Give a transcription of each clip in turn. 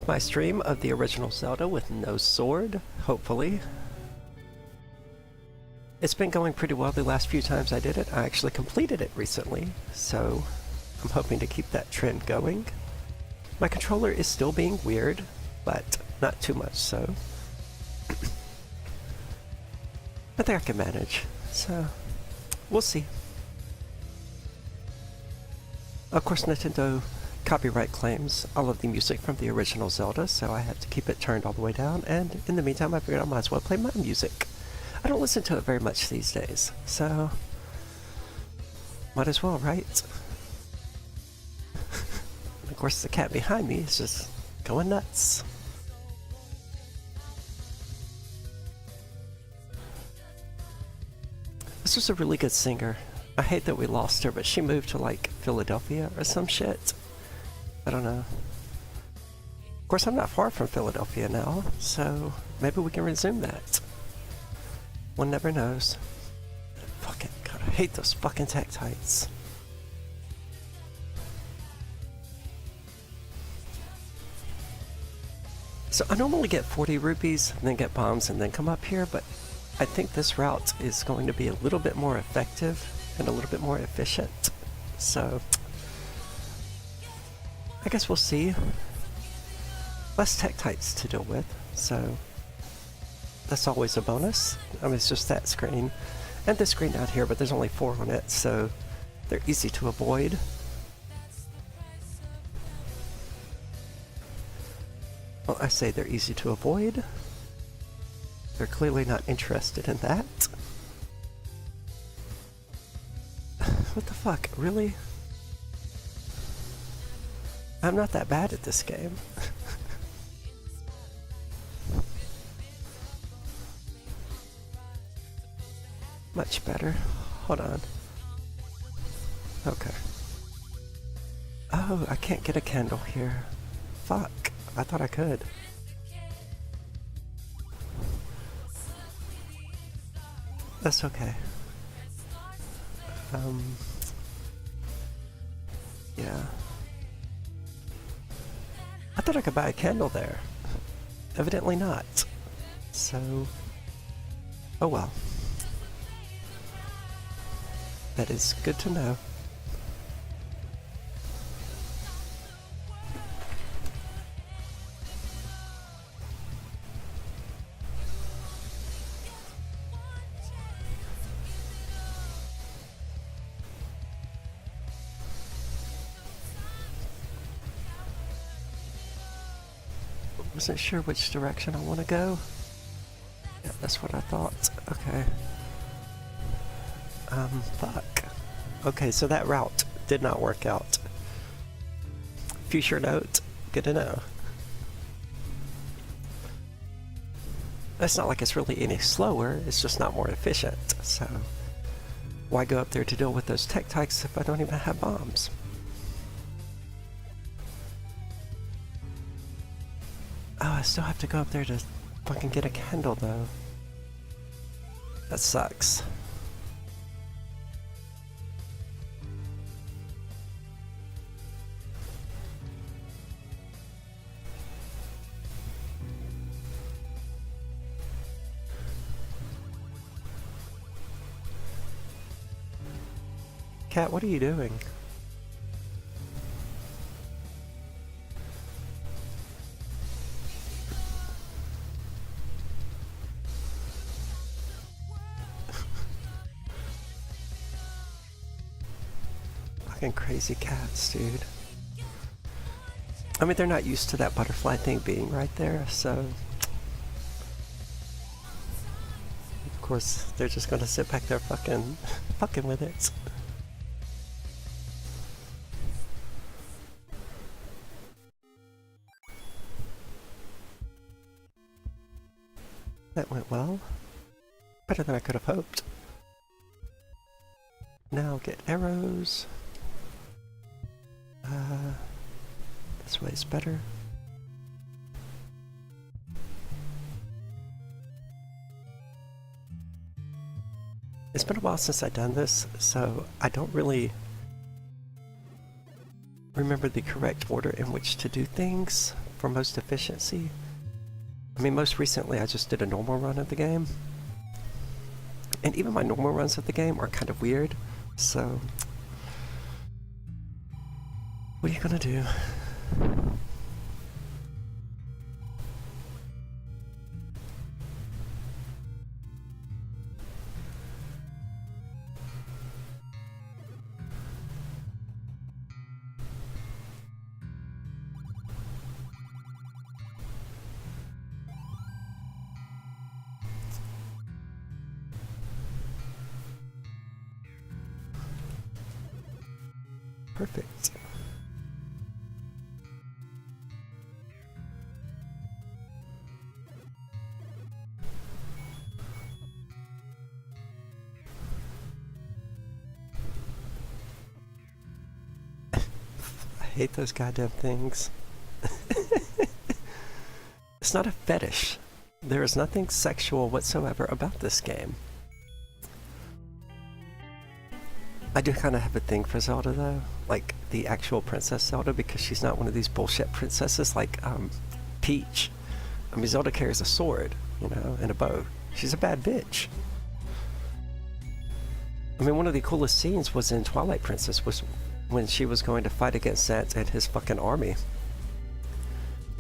my stream of the original Zelda with no sword, hopefully. It's been going pretty well the last few times I did it. I actually completed it recently, so I'm hoping to keep that trend going. My controller is still being weird, but not too much so. I think I can manage, so we'll see. Of course, Nintendo copyright claims all of the music from the original Zelda, so I have to keep it turned all the way down, and in the meantime I figured I might as well play my music. I don't listen to it very much these days, so might as well, right? Of course, the cat behind me is just going nuts. This was a really good singer. I hate that we lost her, but she moved to like Philadelphia or some shit. I don't know. Of course, I'm not far from Philadelphia now, so maybe we can resume that. One never knows. Fucking God, I hate those fucking Tektites. So I normally get 40 rupees and then get bombs and then come up here, but I think this route is going to be a little bit more effective and a little bit more efficient. So I guess we'll see. Less Tektites to deal with, so that's always a bonus. I mean, it's just that screen and this screen out here, but there's only 4 on it, so they're easy to avoid. Well, I say they're easy to avoid. They're clearly not interested in that. What the fuck, really? I'm not that bad at this game. Much better. Hold on. Okay. Oh, I can't get a candle here. Fuck. I thought I could. That's okay. Yeah. I thought I could buy a candle there. Evidently not. So, oh well. That is good to know. Wasn't sure which direction I want to go. Yeah, that's what I thought. Okay. Fuck. Okay, so that route did not work out. Future note, good to know. It's not like it's really any slower, it's just not more efficient, so why go up there to deal with those Tektites if I don't even have bombs? Oh, I still have to go up there to fucking get a candle though. That sucks. Cat, what are you doing? Fucking crazy cats, dude. I mean, they're not used to that butterfly thing being right there, so of course they're just gonna sit back there fucking with it. That went well. Better than I could have hoped. Now get arrows. This way is better. It's been a while since I've done this, so I don't really remember the correct order in which to do things, for most efficiency. I mean, most recently I just did a normal run of the game. And even my normal runs of the game are kind of weird, so... what are you gonna do? Perfect. I hate those goddamn things. It's not a fetish. There is nothing sexual whatsoever about this game. I do kind of have a thing for Zelda though, like the actual Princess Zelda, because she's not one of these bullshit princesses like Peach. I mean, Zelda carries a sword, you know, and a bow. She's a bad bitch. I mean, one of the coolest scenes was in Twilight Princess, was when she was going to fight against Zant and his fucking army.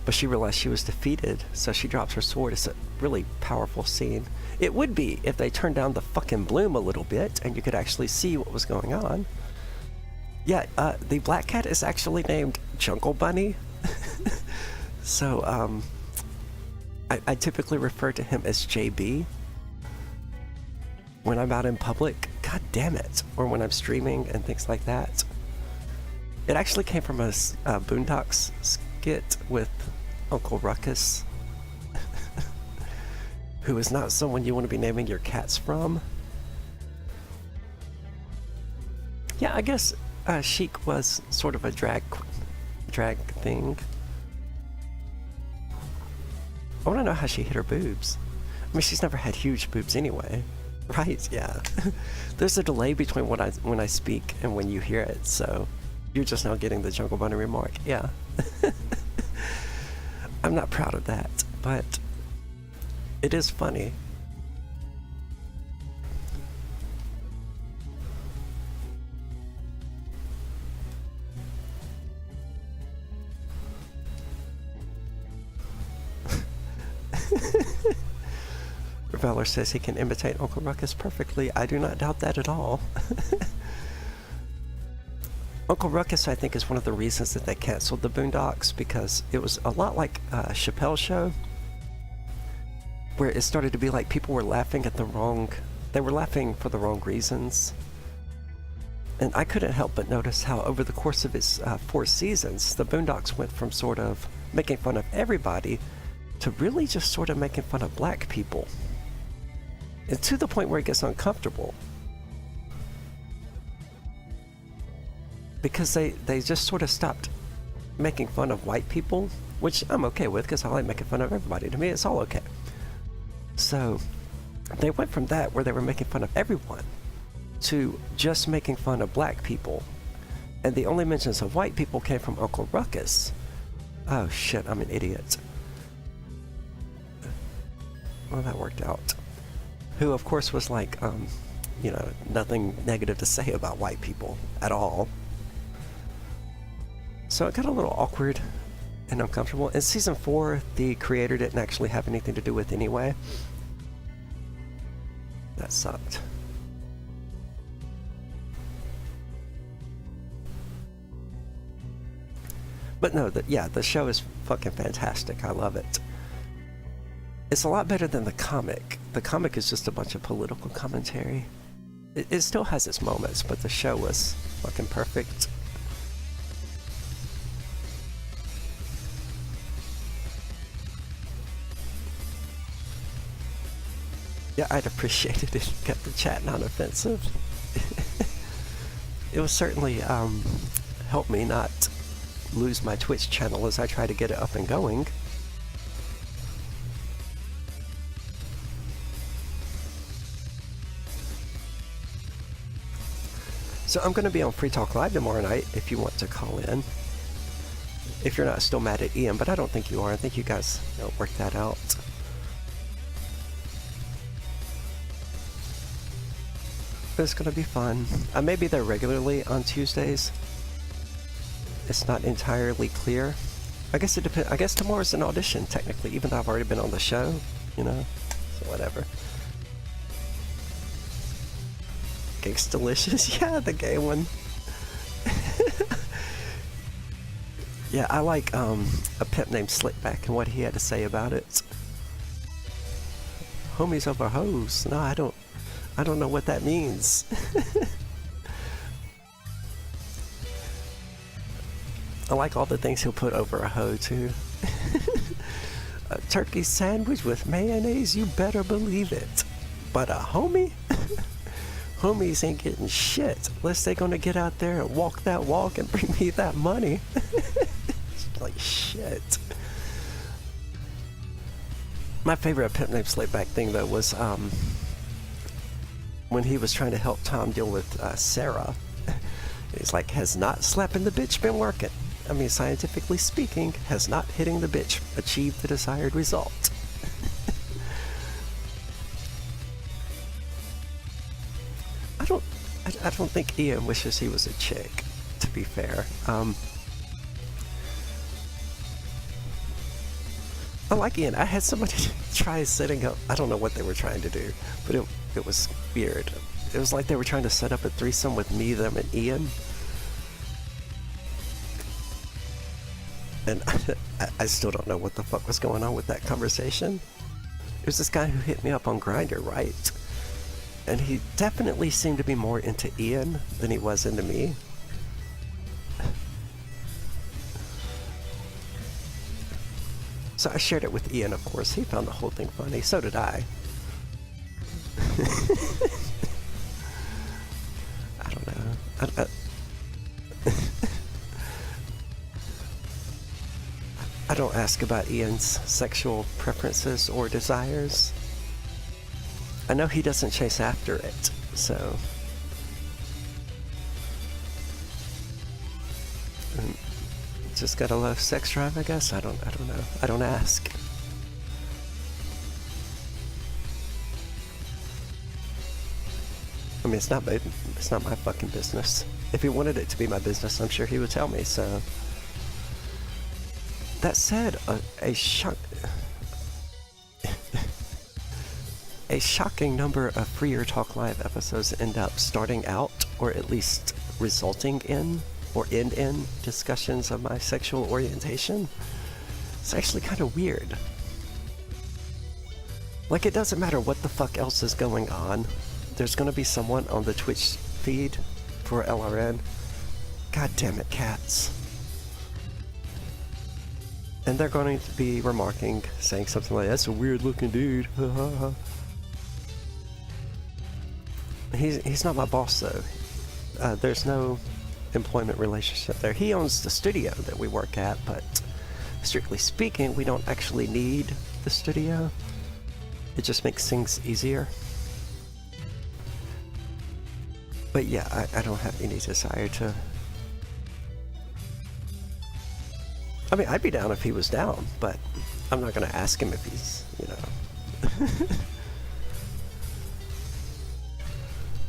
But she realized she was defeated, so she drops her sword. It's a really powerful scene. It would be if they turned down the fucking bloom a little bit and you could actually see what was going on. Yeah, the black cat is actually named Jungle Bunny. So, I typically refer to him as JB when I'm out in public. God damn it. Or when I'm streaming and things like that. It actually came from a Boondocks skit with Uncle Ruckus, who is not someone you want to be naming your cats from. Yeah, I guess Chic was sort of a drag thing. I want to know how she hit her boobs. I mean, she's never had huge boobs anyway. Right, yeah. There's a delay between when I speak and when you hear it, so you're just now getting the Jungle Bunny remark. Yeah. I'm not proud of that, but it is funny. Valor says he can imitate Uncle Ruckus perfectly. I do not doubt that at all. Uncle Ruckus, I think, is one of the reasons that they canceled the Boondocks, because it was a lot like Chappelle's Show, where it started to be like people were laughing at they were laughing for the wrong reasons. And I couldn't help but notice how over the course of its 4 seasons, the Boondocks went from sort of making fun of everybody to really just sort of making fun of black people. And to the point where it gets uncomfortable. Because they just sort of stopped making fun of white people, which I'm okay with because I like making fun of everybody. To me, it's all okay. So they went from that, where they were making fun of everyone, to just making fun of black people. And the only mentions of white people came from Uncle Ruckus. Oh shit, I'm an idiot. Well, that worked out. Who, of course, was like, you know, nothing negative to say about white people at all. So it got a little awkward and uncomfortable. In Season 4, the creator didn't actually have anything to do with anyway. That sucked. But no, the show is fucking fantastic. I love it. It's a lot better than the comic. The comic is just a bunch of political commentary. It still has its moments, but the show was fucking perfect. Yeah, I'd appreciate it if you kept the chat non-offensive. It will certainly help me not lose my Twitch channel as I try to get it up and going. So I'm going to be on Free Talk Live tomorrow night if you want to call in. if you're not still mad at Ian, but I don't think you are. I think you guys worked that out. But it's gonna be fun. I may be there regularly on Tuesdays. It's not entirely clear. I guess it depends. I guess tomorrow's an audition, technically, even though I've already been on the show, you know? So whatever. Cakes delicious. Yeah, the gay one. Yeah, I like a pimp named Slickback and what he had to say about it. Homies over hoes. No, I don't know what that means. I like all the things he'll put over a hoe too. A turkey sandwich with mayonnaise, you better believe it. But a homie? Homies ain't getting shit unless they gonna get out there and walk that walk and bring me that money. Like shit. My favorite pimp named Slickback thing though was when he was trying to help Tom deal with Sarah. He's like, has not slapping the bitch been working? I mean, scientifically speaking, has not hitting the bitch achieved the desired result? I don't think Ian wishes he was a chick, to be fair. I like Ian. I had somebody try setting up, I don't know what they were trying to do, but it was weird. It was like they were trying to set up a threesome with me, them, and Ian. And I still don't know what the fuck was going on with that conversation. It was this guy who hit me up on Grindr, right? And he definitely seemed to be more into Ian than he was into me. So I shared it with Ian, of course. He found the whole thing funny. So did I. I don't know. I don't ask about Ian's sexual preferences or desires. I know he doesn't chase after it, so... Just got a low sex drive, I guess? I don't know. I don't ask. I mean, it's not my fucking business. If he wanted it to be my business, I'm sure he would tell me, so... That said, a shocking number of Freer Talk Live episodes end up starting out, or at least resulting in, or end in, discussions of my sexual orientation. It's actually kind of weird. Like, it doesn't matter what the fuck else is going on. There's gonna be someone on the Twitch feed for LRN. God damn it, cats. And they're going to be remarking, saying something like, that's a weird looking dude. He's not my boss though. There's no employment relationship there. He owns the studio that we work at, but strictly speaking, we don't actually need the studio. It just makes things easier. But yeah, I don't have any desire to... I mean, I'd be down if he was down, but I'm not gonna ask him if he's, you know...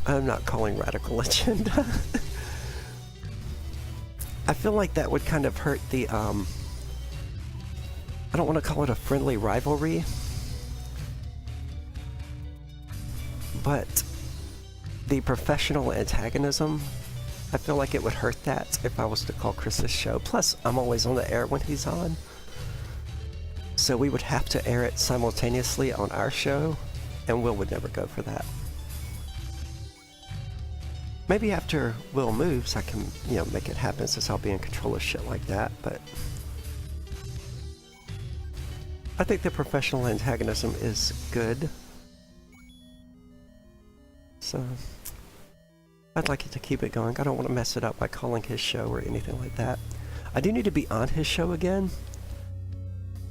I'm not calling radical agenda. I feel like that would kind of hurt the, I don't want to call it a friendly rivalry, but the professional antagonism, I feel like it would hurt that if I was to call Chris's show. Plus, I'm always on the air when he's on, so we would have to air it simultaneously on our show, and Will would never go for that. Maybe after Will moves, I can, you know, make it happen since I'll be in control of shit like that, but... I think the professional antagonism is good. So... I'd like it to keep it going. I don't want to mess it up by calling his show or anything like that. I do need to be on his show again.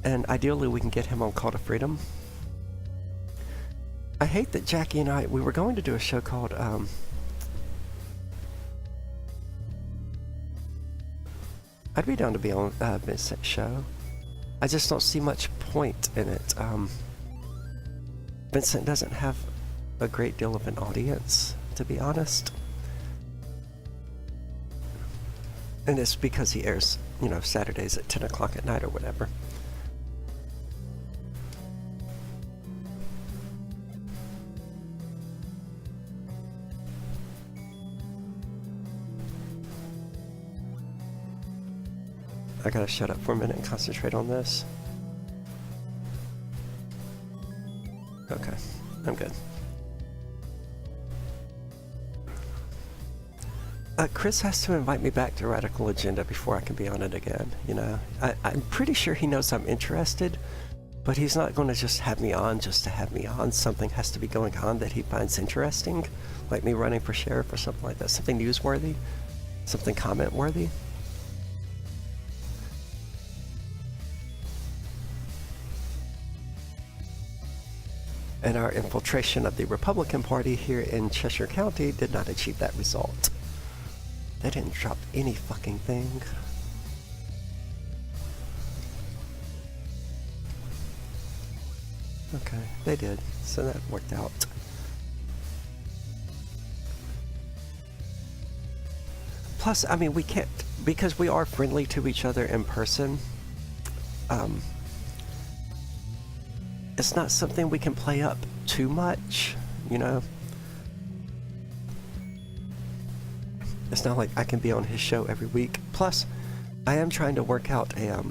And ideally we can get him on Call to Freedom. I hate that Jackie and we were going to do a show called, I'd be down to be on Vincent's show. I just don't see much point in it. Vincent doesn't have a great deal of an audience, to be honest. And it's because he airs, you know, Saturdays at 10 o'clock at night or whatever. I gotta shut up for a minute and concentrate on this. Okay, I'm good. Chris has to invite me back to Radical Agenda before I can be on it again, you know? I'm pretty sure he knows I'm interested, but he's not going to just have me on just to have me on. Something has to be going on that he finds interesting, like me running for sheriff or something like that. Something newsworthy, something comment-worthy. And our infiltration of the Republican Party here in Cheshire County did not achieve that result. They didn't drop any fucking thing. Okay, they did, so that worked out. Plus, I mean, we can't, because we are friendly to each other in person, it's not something we can play up too much, you know? It's not like I can be on his show every week. Plus, I am trying to work out a,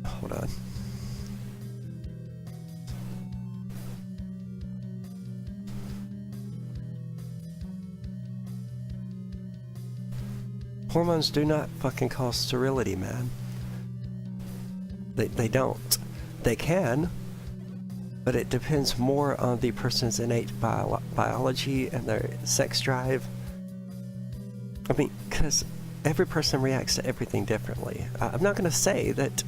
hold on. Hormones do not fucking cause sterility, man. They don't. They can, but it depends more on the person's innate biology and their sex drive. I mean, because every person reacts to everything differently. I'm not going to say that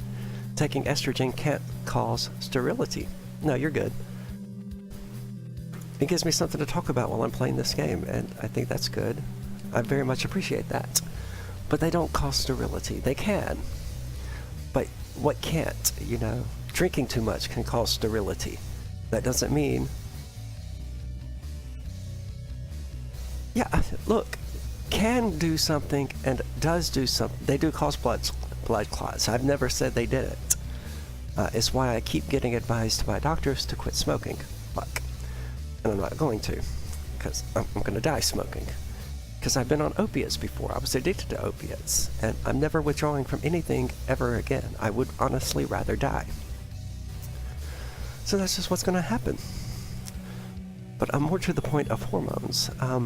taking estrogen can't cause sterility. No, you're good. It gives me something to talk about while I'm playing this game, and I think that's good. I very much appreciate that. But they don't cause sterility. They can. But what can't, you know? Drinking too much can cause sterility. That doesn't mean... Yeah, look, can do something and does do something. They do cause blood clots. I've never said they didn't. It's why I keep getting advised by doctors to quit smoking. Fuck. And I'm not going to, because I'm going to die smoking. Because I've been on opiates before. I was addicted to opiates, and I'm never withdrawing from anything ever again. I would honestly rather die. So that's just what's going to happen. But I'm more to the point of hormones. I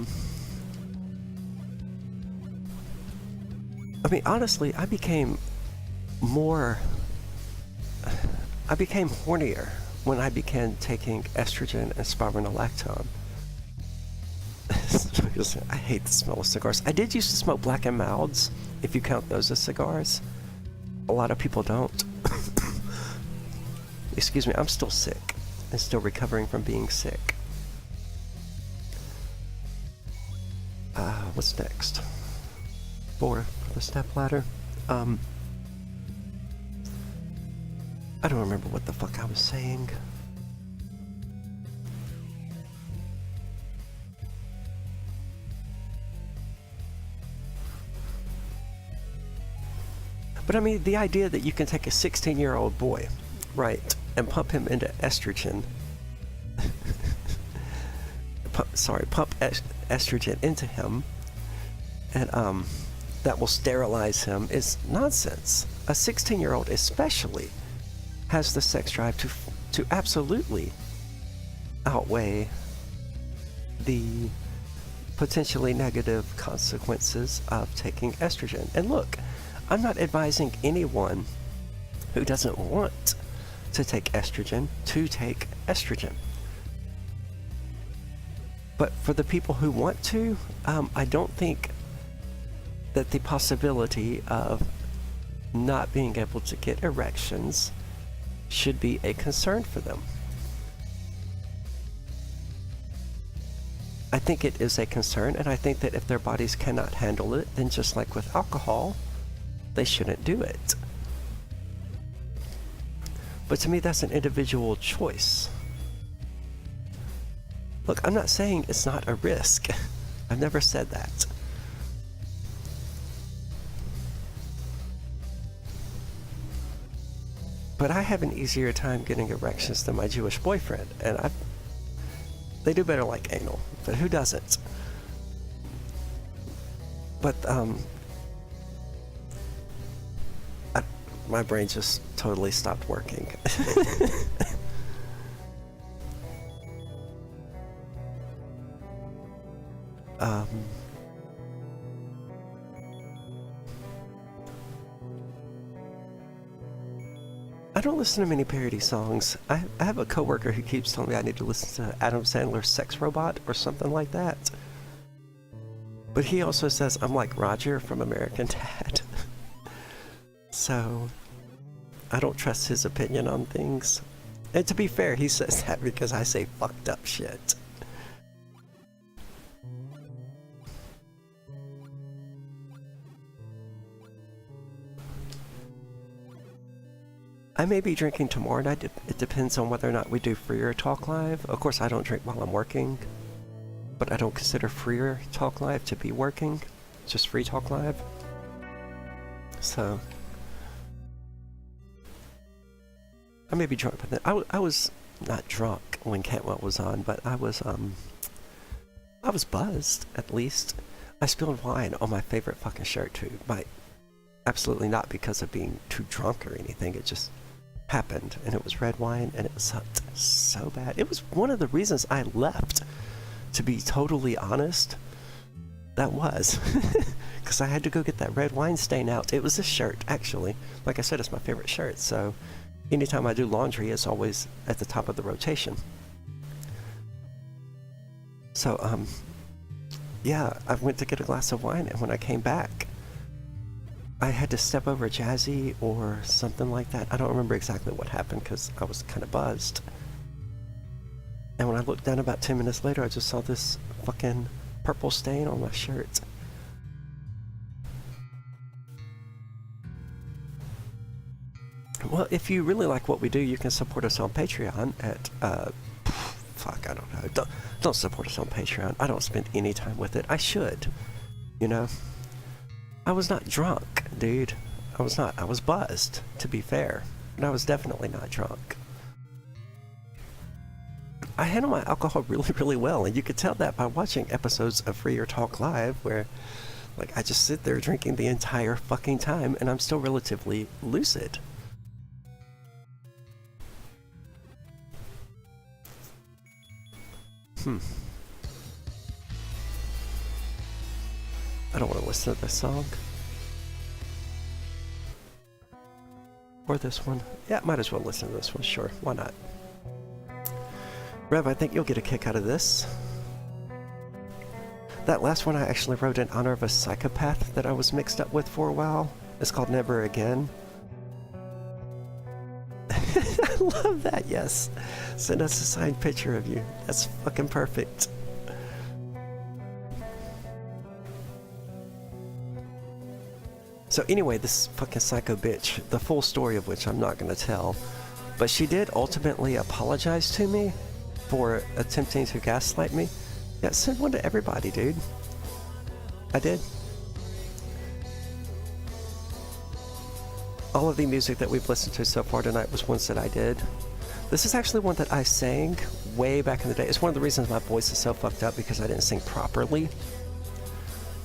mean, honestly, I became hornier when I began taking estrogen and spironolactone. I hate the smell of cigars. I did used to smoke Black & Milds, if you count those as cigars. A lot of people don't. Excuse me, I'm still sick. I'm still recovering from being sick. What's next? 4 for the step ladder. I don't remember what the fuck I was saying. But I mean, the idea that you can take a 16-year-old boy, right, and pump him into estrogen, pump estrogen into him, and that will sterilize him is nonsense. A 16-year-old especially has the sex drive to absolutely outweigh the potentially negative consequences of taking estrogen. And look, I'm not advising anyone who doesn't want to take estrogen to take estrogen. But for the people who want to, I don't think that the possibility of not being able to get erections should be a concern for them. I think it is a concern, and I think that if their bodies cannot handle it, then just like with alcohol, they shouldn't do it. But to me, that's an individual choice. Look, I'm not saying it's not a risk. I've never said that. But I have an easier time getting erections than my Jewish boyfriend, and they do better like anal, but who doesn't? But my brain just totally stopped working. I don't listen to many parody songs. I have a coworker who keeps telling me I need to listen to Adam Sandler's Sex Robot or something like that. But he also says I'm like Roger from American Dad. So I don't trust his opinion on things. And to be fair, he says that because I say fucked up shit. I may be drinking tomorrow night. It depends on whether or not we do Freer Talk Live. Of course, I don't drink while I'm working, but I don't consider Freer Talk Live to be working, just Free Talk Live. So I may be drunk, but I was not drunk when Cantwell was on, but I was buzzed at least. I spilled wine on my favorite fucking shirt too. Absolutely not because of being too drunk or anything. It just happened, and it was red wine, and it sucked so bad. It was one of the reasons I left, to be totally honest. That was because I had to go get that red wine stain out. It was this shirt, actually. Like I said, it's my favorite shirt, so anytime I do laundry, it's always at the top of the rotation. So yeah, I went to get a glass of wine, and when I came back, I had to step over Jazzy or something like that. I don't remember exactly what happened because I was kind of buzzed. And when I looked down about 10 minutes later, I just saw this fucking purple stain on my shirt. Well, if you really like what we do, you can support us on Patreon at, fuck, I don't know. Don't support us on Patreon. I don't spend any time with it. I should, you know? I was not drunk, dude. I was not. I was buzzed, to be fair. But I was definitely not drunk. I handle my alcohol really, really well, and you could tell that by watching episodes of Freer Talk Live, where, like, I just sit there drinking the entire fucking time, and I'm still relatively lucid. I don't want to listen to this song. Or this one. Yeah, might as well listen to this one, sure. Why not? Rev, I think you'll get a kick out of this. That last one I actually wrote in honor of a psychopath that I was mixed up with for a while. It's called Never Again. I love that, yes. Send us a signed picture of you. That's fucking perfect. So anyway, this fucking psycho bitch, the full story of which I'm not going to tell, but she did ultimately apologize to me for attempting to gaslight me. Yeah, send one to everybody, dude. I did. All of the music that we've listened to so far tonight was ones that I did. This is actually one that I sang way back in the day. It's one of the reasons my voice is so fucked up, because I didn't sing properly.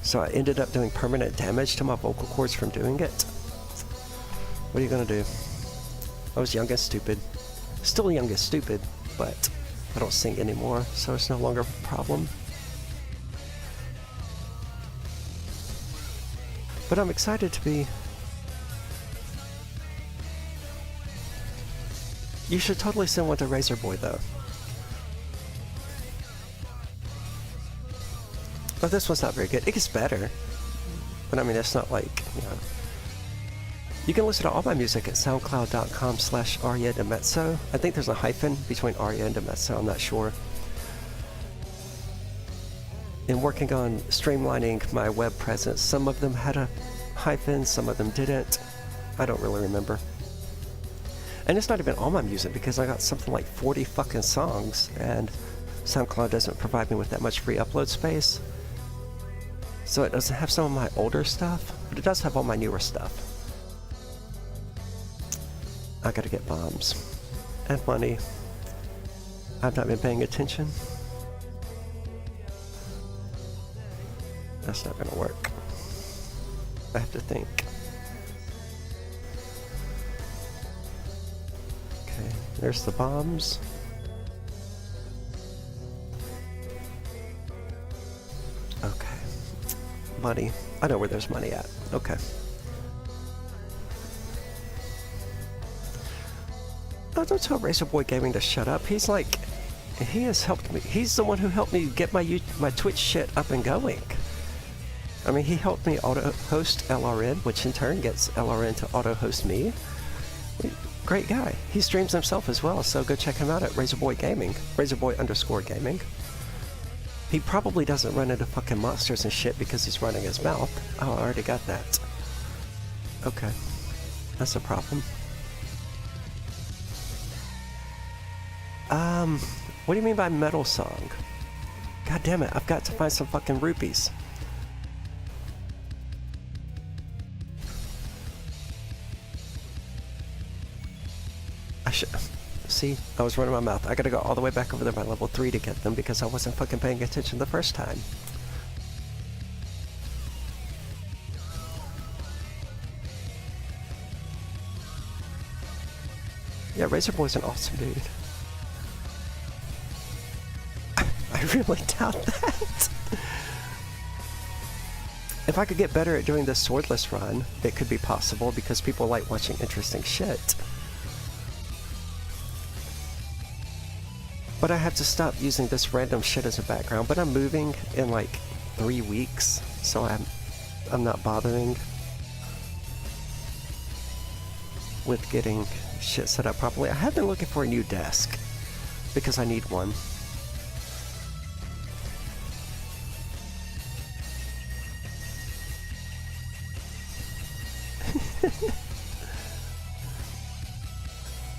So I ended up doing permanent damage to my vocal cords from doing it. What are you gonna do? I was young and stupid. Still young and stupid, but I don't sing anymore, so it's no longer a problem. But I'm excited to be... You should totally send one to Razor Boy, though. Oh, this one's not very good. It gets better. But I mean, it's not like, you know... You can listen to all my music at soundcloud.com/Aria DiMezzo. I think there's a hyphen between Aria and DiMezzo, I'm not sure. in working on streamlining my web presence, some of them had a hyphen, some of them didn't. I don't really remember. And it's not even all my music because I got something like 40 fucking songs, and SoundCloud doesn't provide me with that much free upload space. So it doesn't have some of my older stuff, but it does have all my newer stuff. I gotta get bombs and money. I've not been paying attention. That's not gonna work. I have to think. Okay, there's the bombs. Okay. Money. I know where there's money at. Okay. Oh, don't tell Razor Boy Gaming to shut up. He's like, he has helped me. He's the one who helped me get my Twitch shit up and going. I mean, he helped me auto-host LRN, which in turn gets LRN to auto-host me. Great guy. He streams himself as well, so go check him out at Razor Boy Gaming. Razorboy_gaming. He probably doesn't run into fucking monsters and shit because he's running his mouth. Oh, I already got that. Okay. That's a problem. What do you mean by metal song? God damn it, I've got to find some fucking rupees. I should... See, I was running my mouth. I gotta go all the way back over there by level 3 to get them because I wasn't fucking paying attention the first time. Yeah, Razor Boy's an awesome dude. I really doubt that. If I could get better at doing this swordless run, it could be possible because people like watching interesting shit. But I have to stop using this random shit as a background, but I'm moving in like 3 weeks, so I'm not bothering with getting shit set up properly. I have been looking for a new desk because I need one.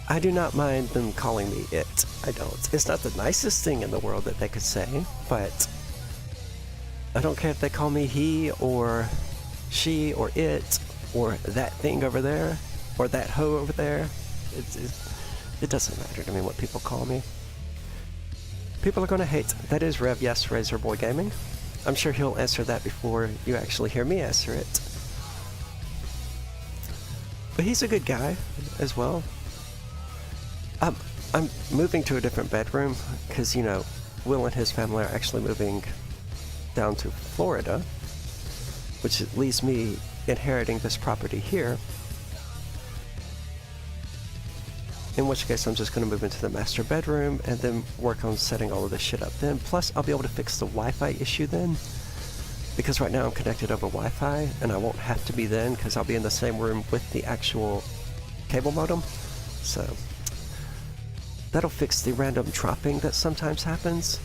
I do not mind them calling me it. I don't. It's not the nicest thing in the world that they could say, but I don't care if they call me he or she or it or that thing over there or that hoe over there. It doesn't matter to me what people call me. People are going to hate. That is Rev, yes, Razor Boy Gaming. I'm sure he'll answer that before you actually hear me answer it. But he's a good guy as well. I'm moving to a different bedroom because, you know, Will and his family are actually moving down to Florida, which leaves me inheriting this property here. In which case, I'm just going to move into the master bedroom and then work on setting all of this shit up then. Plus, I'll be able to fix the Wi-Fi issue then, because right now I'm connected over Wi-Fi, and I won't have to be then because I'll be in the same room with the actual cable modem. So that'll fix the random dropping that sometimes happens.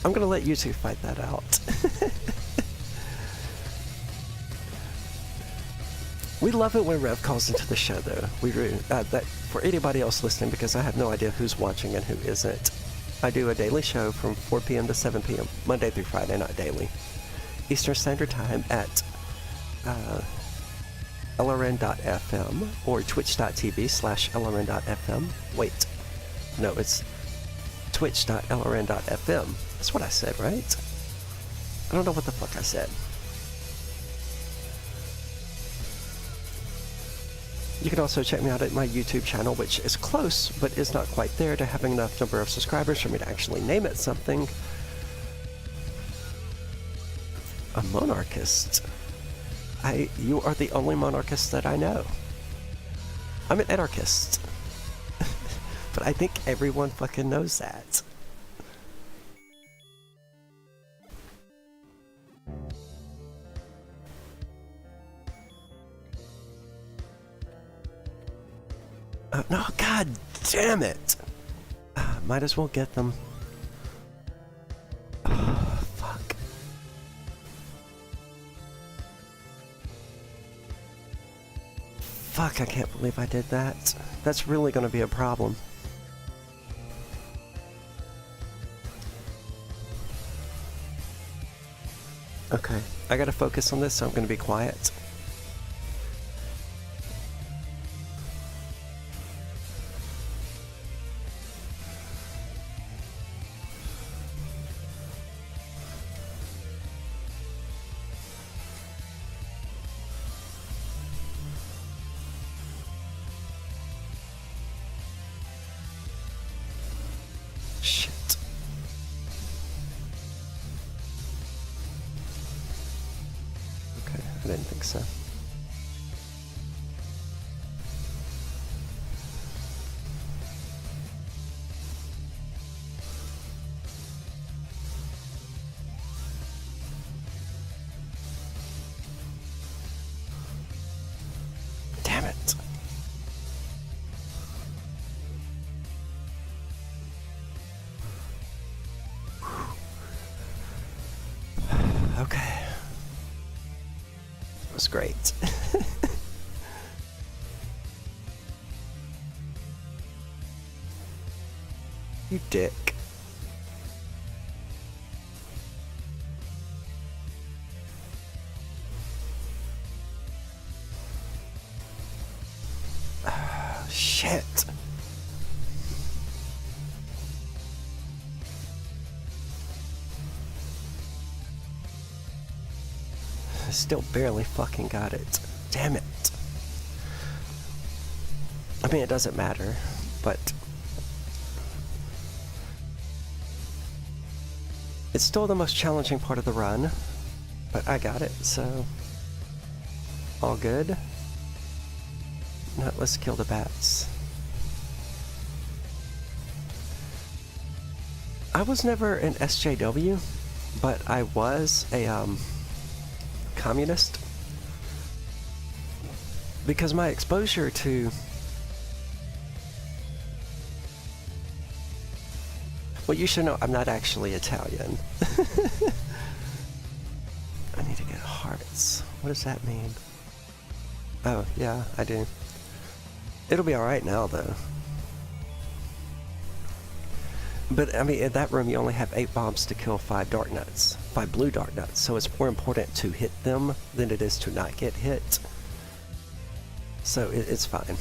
I'm gonna let you two fight that out. We love it when Rev calls into the show, though. We that for anybody else listening, because I have no idea who's watching and who isn't. I do a daily show from 4 p.m. to 7 p.m. Monday through Friday, not daily, Eastern Standard Time at lrn.fm or twitch.tv/lrn.fm. Wait, no, it's twitch.lrn.fm. That's what I said, right? I don't know what the fuck I said. You can also check me out at my YouTube channel, which is close, but is not quite there to having enough number of subscribers for me to actually name it something. A monarchist. You are the only monarchist that I know. I'm an anarchist. But I think everyone fucking knows that. Damn it! Might as well get them. Fuck. Fuck, I can't believe I did that. That's really gonna be a problem. Okay, I gotta focus on this, so I'm gonna be quiet. Shit. Okay, I didn't think so. Damn it. Okay. That was great. You dick. Shit. Still barely fucking got it. Damn it. I mean, it doesn't matter, but it's still the most challenging part of the run, but I got it, so all good. Now let's kill the bats. I was never an SJW, but I was a communist, because my exposure to well, you should know I'm not actually Italian. I need to get hearts. What does that mean? Oh, yeah, I do. It'll be alright now, though. But, I mean, in that room you only have 8 bombs to kill 5 dark nuts. 5 blue dark nuts. So it's more important to hit them than it is to not get hit. So it's fine.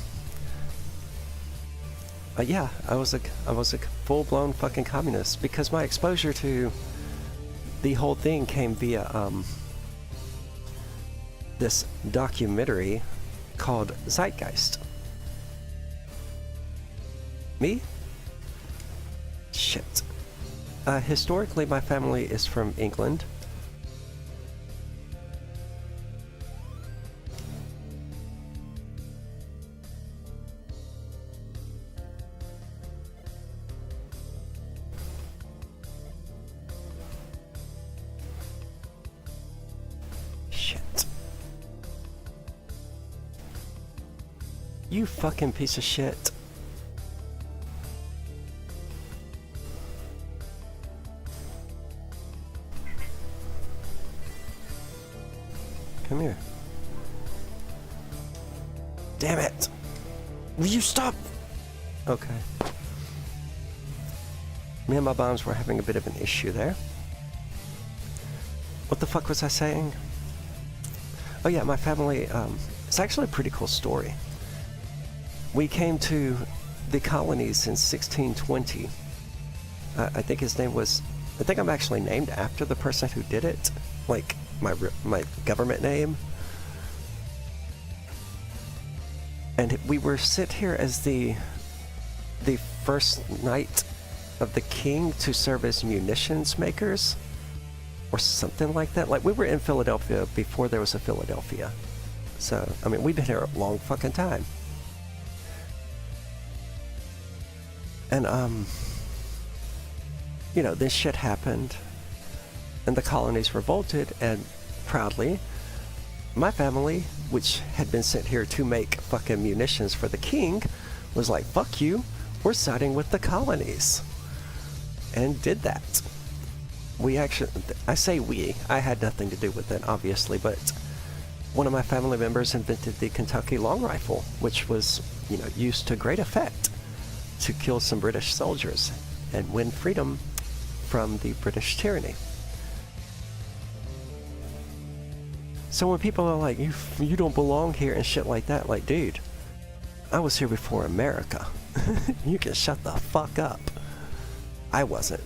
Yeah, I was a full-blown fucking communist, because my exposure to the whole thing came via this documentary called Zeitgeist. Me? Shit. Historically, my family is from England. Shit. You fucking piece of shit. Come here. Damn it! Will you stop? Okay. Me and my bombs were having a bit of an issue there. What the fuck was I saying? Oh yeah, my family, it's actually a pretty cool story. We came to the colonies in 1620. I think his name was... I think I'm actually named after the person who did it. Like, my government name. And we were sent here as the first knight of the king to serve as munitions makers, or something like that. Like, we were in Philadelphia before there was a Philadelphia. So, I mean, we've been here a long fucking time. And, you know, this shit happened, and the colonies revolted, and proudly, my family, which had been sent here to make fucking munitions for the king, was like, fuck you, we're siding with the colonies. And did that. We actually, I say we, I had nothing to do with it, obviously, but one of my family members invented the Kentucky long rifle, which was, you know, used to great effect to kill some British soldiers and win freedom from the British tyranny. So when people are like, you don't belong here and shit like that, like, dude, I was here before America. You can shut the fuck up. I wasn't.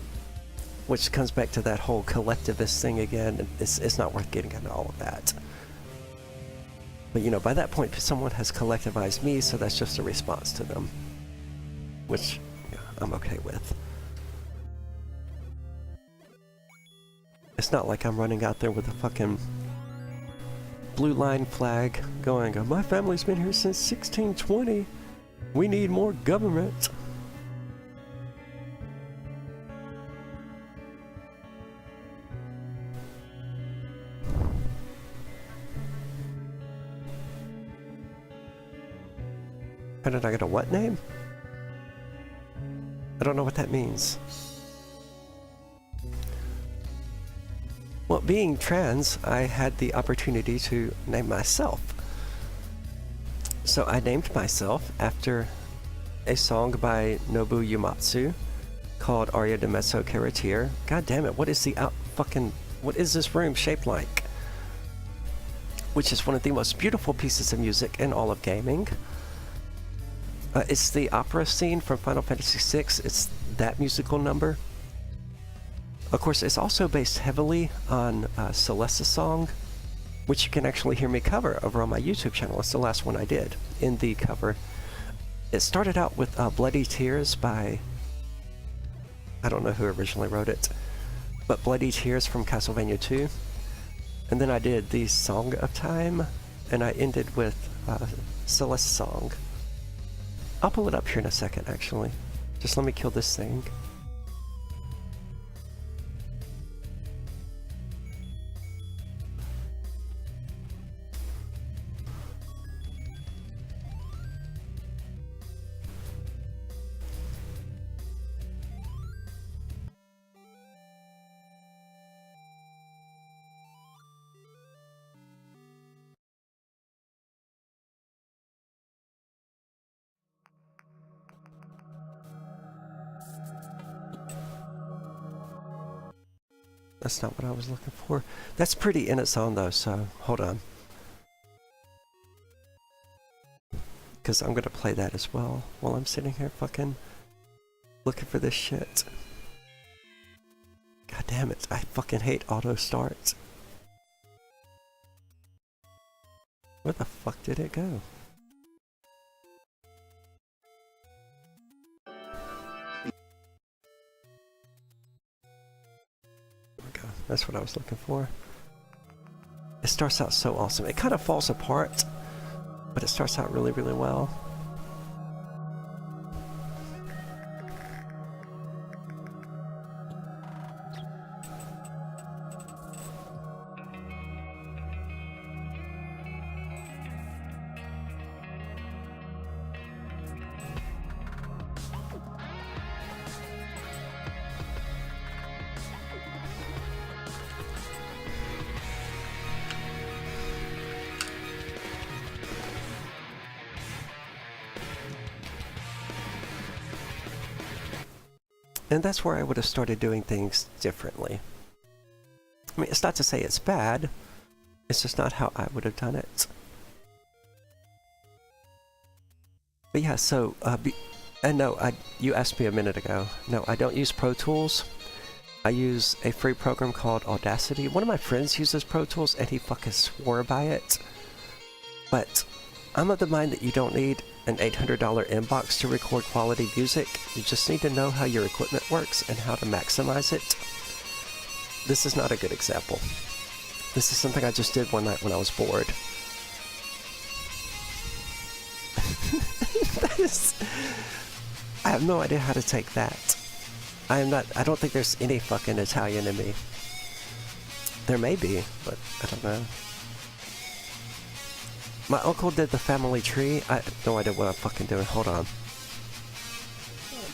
Which comes back to that whole collectivist thing again. It's not worth getting into all of that. But you know, by that point, someone has collectivized me, so that's just a response to them. Which, yeah, I'm okay with. It's not like I'm running out there with a fucking blue line flag going, my family's been here since 1620. We need more government. How did I get a what name? I don't know what that means. Well, being trans, I had the opportunity to name myself. So I named myself after a song by Nobu Uematsu called Aria de Mezzo Caratier. God damn it, what is the what is this room shaped like? Which is one of the most beautiful pieces of music in all of gaming. It's the opera scene from Final Fantasy VI. It's that musical number. Of course, it's also based heavily on Celeste's song, which you can actually hear me cover over on my YouTube channel. It's the last one I did in the cover. It started out with Bloody Tears by, I don't know who originally wrote it, but Bloody Tears from Castlevania 2. And then I did the Song of Time, and I ended with Celeste's song. I'll pull it up here in a second, actually. Just let me kill this thing. That's not what I was looking for. That's pretty in its own though, so hold on. Because I'm gonna play that as well while I'm sitting here fucking looking for this shit. God damn it, I fucking hate auto starts. Where the fuck did it go? That's what I was looking for. It starts out so awesome. It kind of falls apart, but it starts out really, really well. And that's where I would have started doing things differently. I mean, it's not to say it's bad, it's just not how I would have done it. But yeah, so, and no, you asked me a minute ago. No, I don't use Pro Tools. I use a free program called Audacity. One of my friends uses Pro Tools and he fucking swore by it. But I'm of the mind that you don't need an $800 inbox to record quality music. You just need to know how your equipment works and how to maximize it. This is not a good example. This is something I just did one night when I was bored. I have no idea how to take that. I don't think there's any fucking Italian in me. There may be, but I don't know. My uncle did the family tree. I have no idea what I'm fucking doing. Hold on.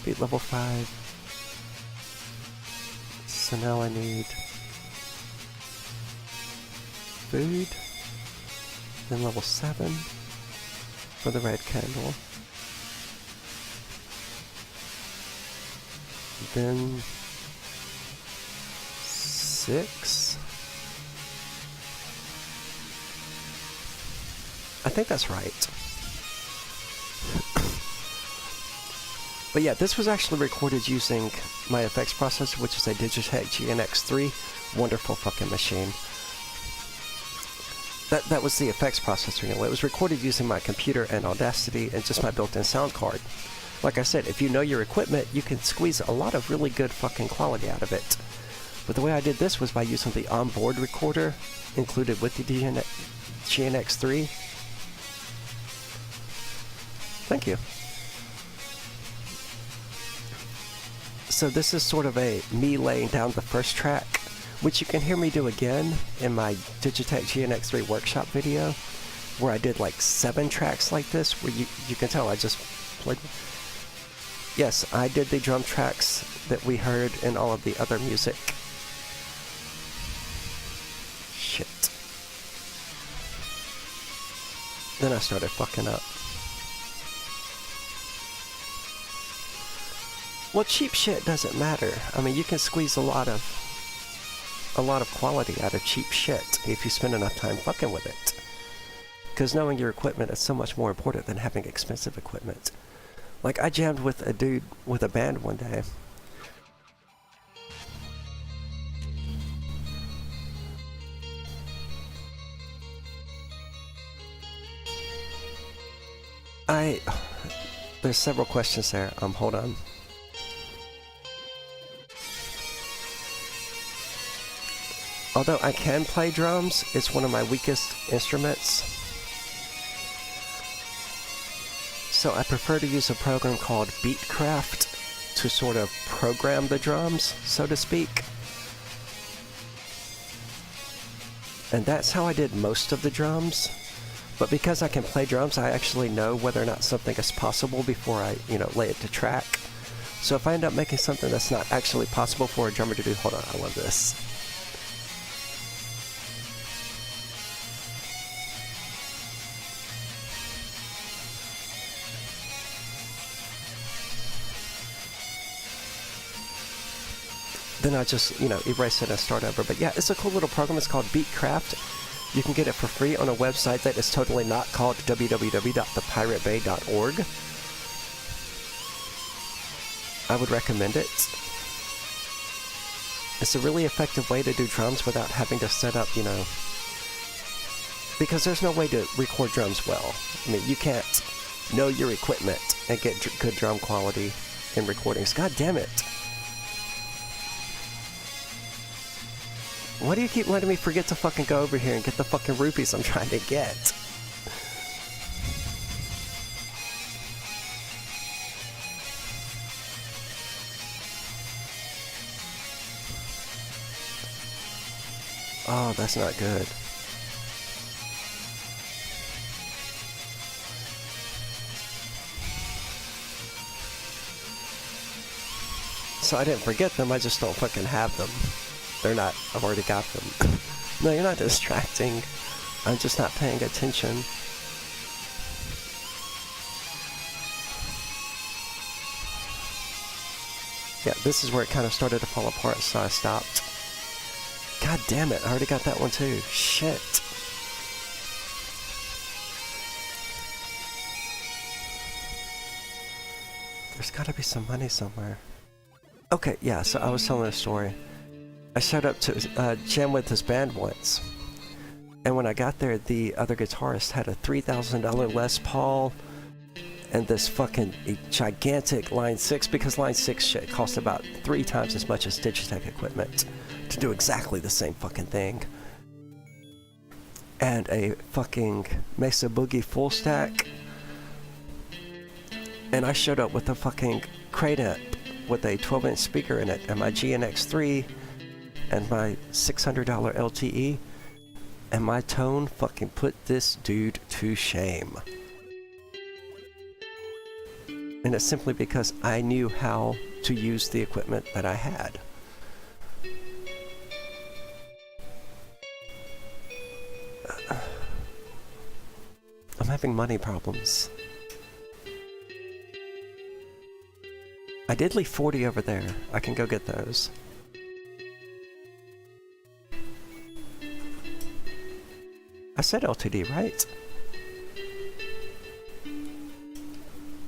Beat level 5. So now I need food. Then level 7 for the red candle. Then 6. I think that's right. But yeah, this was actually recorded using my effects processor, which is a Digitech GNX3. Wonderful fucking machine. That was the effects processor anyway. It was recorded using my computer and Audacity and just my built-in sound card. Like I said, if you know your equipment, you can squeeze a lot of really good fucking quality out of it. But the way I did this was by using the onboard recorder included with the GNX3. Thank you. So this is sort of me laying down the first track, which you can hear me do again in my Digitech GNX3 workshop video, where I did like 7 tracks like this, where you can tell I just played. Yes, I did the drum tracks that we heard in all of the other music. Shit. Then I started fucking up. Well, cheap shit doesn't matter. I mean, you can squeeze a lot of quality out of cheap shit if you spend enough time fucking with it. Because knowing your equipment is so much more important than having expensive equipment. Like, I jammed with a dude with a band one day. There's several questions there. Hold on. Although I can play drums, it's one of my weakest instruments. So I prefer to use a program called Beatcraft to sort of program the drums, so to speak. And that's how I did most of the drums. But because I can play drums, I actually know whether or not something is possible before I, lay it to track. So if I end up making something that's not actually possible for a drummer to do, hold on, I love this. Then I just, erase it and start over. But yeah, it's a cool little program. It's called Beatcraft. You can get it for free on a website that is totally not called www.thepiratebay.org. I would recommend it. It's a really effective way to do drums without having to set up, because there's no way to record drums well. I mean, you can't know your equipment and get good drum quality in recordings. God damn it. Why do you keep letting me forget to fucking go over here and get the fucking rupees I'm trying to get? Oh, that's not good. So I didn't forget them, I just don't fucking have them. They're not, I've already got them. No, you're not distracting. I'm just not paying attention. Yeah, this is where it kind of started to fall apart, so I stopped. God damn it, I already got that one too. Shit. There's gotta be some money somewhere. Okay, yeah, so I was telling a story. I showed up to jam with this band once, and when I got there, the other guitarist had a $3,000 Les Paul and this fucking gigantic Line 6, because Line 6 shit cost about 3 times as much as Digitech equipment to do exactly the same fucking thing. And a fucking Mesa Boogie full stack. And I showed up with a fucking crate amp with a 12-inch speaker in it and my GNX3 and my $600 LTE, and my tone fucking put this dude to shame. And it's simply because I knew how to use the equipment that I had. I'm having money problems. I did leave 40 over there. I can go get those. I said LTD, right?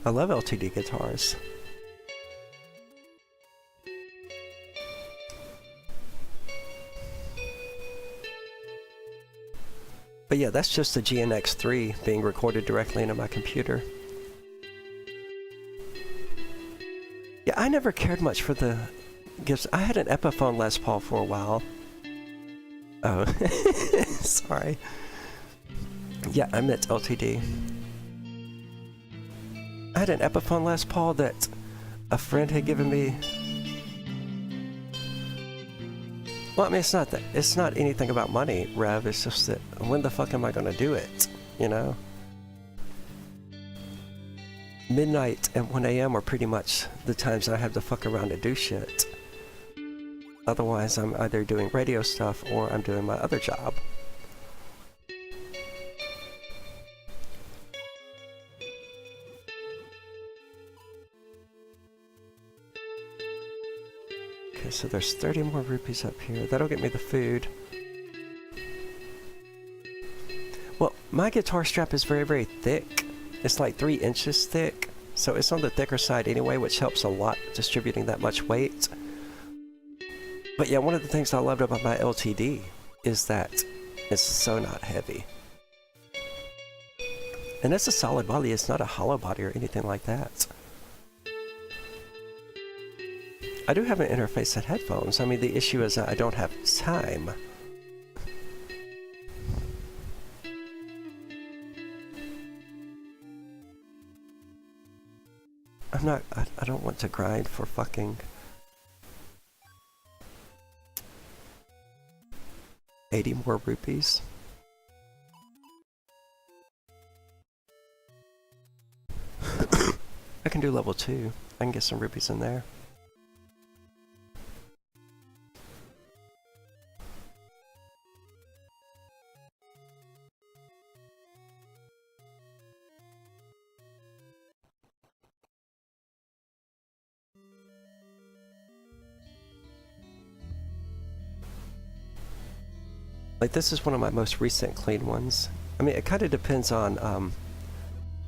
I love LTD guitars. But yeah, that's just the GNX3 being recorded directly into my computer. Yeah, I never cared much for the gifts. I had an Epiphone Les Paul for a while. Oh, sorry. Yeah, I meant LTD. I had an Epiphone Les Paul that a friend had given me. Well, I mean, it's not anything about money, Rev. It's just that when the fuck am I gonna do it? You know? Midnight and 1 a.m. are pretty much the times I have to fuck around and do shit. Otherwise, I'm either doing radio stuff or I'm doing my other job. Okay, so there's 30 more rupees up here. That'll get me the food. Well, my guitar strap is very, very thick. It's like 3 inches thick, so it's on the thicker side anyway, which helps a lot distributing that much weight. But yeah, one of the things I loved about my LTD is that it's so not heavy. And it's a solid body, it's not a hollow body or anything like that. I do have an interface and headphones. I mean, the issue is that I don't have time. I don't want to grind for fucking 80 more rupees. I can do level 2. I can get some rupees in there. Like, this is one of my most recent clean ones. I mean, it kind of depends on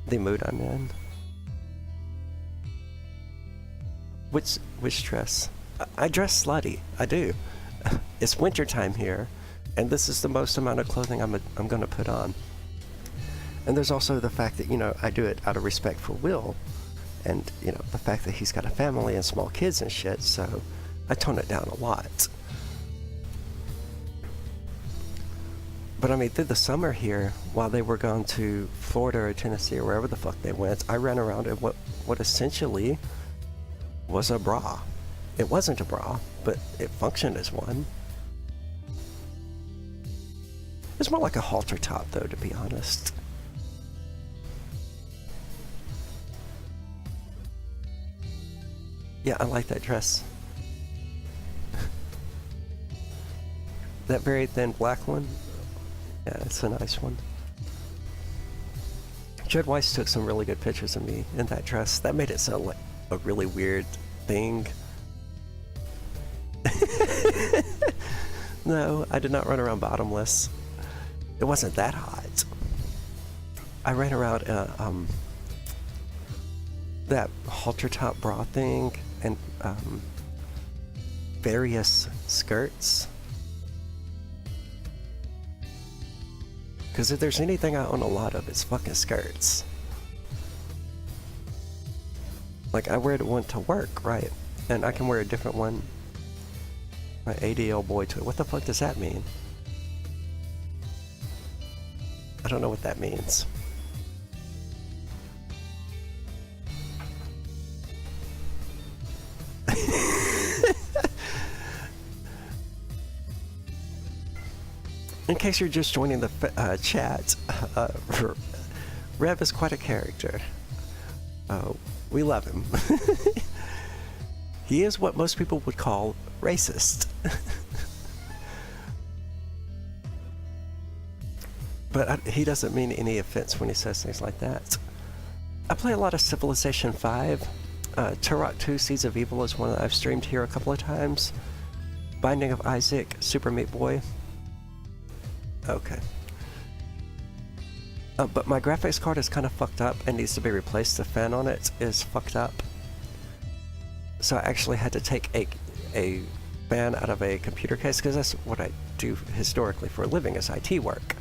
the mood I'm in. Which dress? I dress slutty. I do. It's winter time here, and this is the most amount of clothing I'm gonna put on. And there's also the fact that, you know, I do it out of respect for Will, and, you know, the fact that he's got a family and small kids and shit, so I tone it down a lot. But I mean, through the summer here, while they were gone to Florida or Tennessee or wherever the fuck they went, I ran around in what essentially was a bra. It wasn't a bra, but it functioned as one. It's more like a halter top, though, to be honest. Yeah, I like that dress. That very thin black one. Yeah, it's a nice one. Jed Weiss took some really good pictures of me in that dress. That made it sound like a really weird thing. No, I did not run around bottomless. It wasn't that hot. I ran around that halter top bra thing and various skirts. Because if there's anything I own a lot of, it's fucking skirts. Like, I wear one to work, right? And I can wear a different one, my ADL boy, to it. What the fuck does that mean? I don't know what that means. In case you're just joining the chat, Rev is quite a character. We love him. He is what most people would call racist. But he doesn't mean any offense when he says things like that. I play a lot of Civilization 5. Turok 2 Seeds of Evil is one that I've streamed here a couple of times. Binding of Isaac, Super Meat Boy. Okay. But my graphics card is kind of fucked up and needs to be replaced. The fan on it is fucked up. So I actually had to take a fan out of a computer case, because that's what I do historically for a living, is IT work.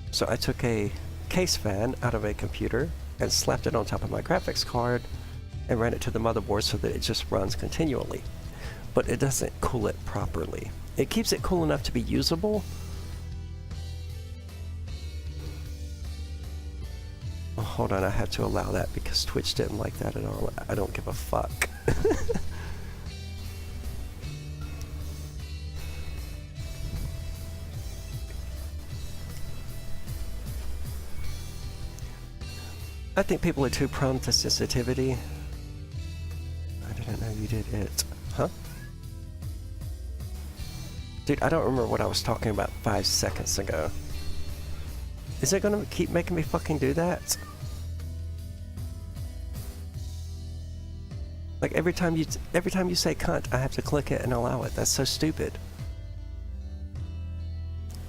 So I took a case fan out of a computer and slapped it on top of my graphics card and ran it to the motherboard so that it just runs continually. But it doesn't cool it properly. It keeps it cool enough to be usable. Oh, hold on, I had to allow that because Twitch didn't like that at all. I don't give a fuck. I think people are too prone to sensitivity. I didn't know you did it. Huh? Dude, I don't remember what I was talking about 5 seconds ago. Is it gonna keep making me fucking do that? Like every time you say cunt, I have to click it and allow it. That's so stupid.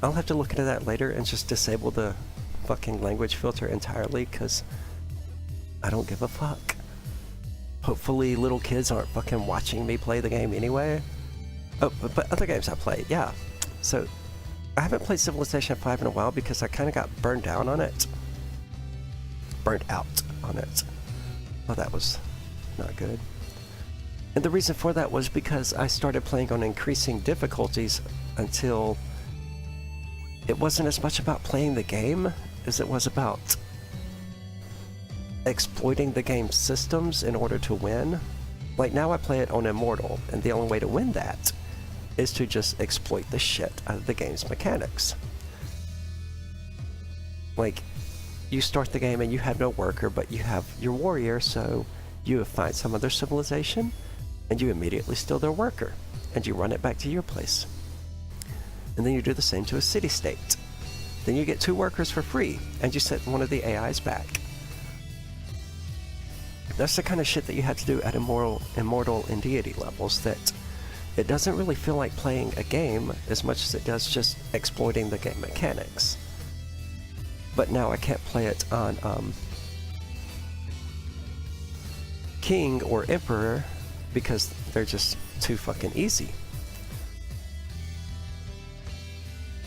I'll have to look into that later and just disable the fucking language filter entirely, because I don't give a fuck. Hopefully little kids aren't fucking watching me play the game anyway. Oh, but other games I played, yeah. So, I haven't played Civilization 5 in a while because I kind of got burned out on it. Burnt out on it. Well, that was not good. And the reason for that was because I started playing on increasing difficulties until it wasn't as much about playing the game as it was about exploiting the game's systems in order to win. Like now I play it on Immortal, and the only way to win that is to just exploit the shit out of the game's mechanics. Like, you start the game and you have no worker, but you have your warrior, so you find some other civilization, and you immediately steal their worker, and you run it back to your place. And then you do the same to a city-state. Then you get 2 workers for free, and you set one of the AIs back. That's the kind of shit that you have to do at Immortal and Deity levels, that it doesn't really feel like playing a game as much as it does just exploiting the game mechanics. But now I can't play it on King or Emperor because they're just too fucking easy.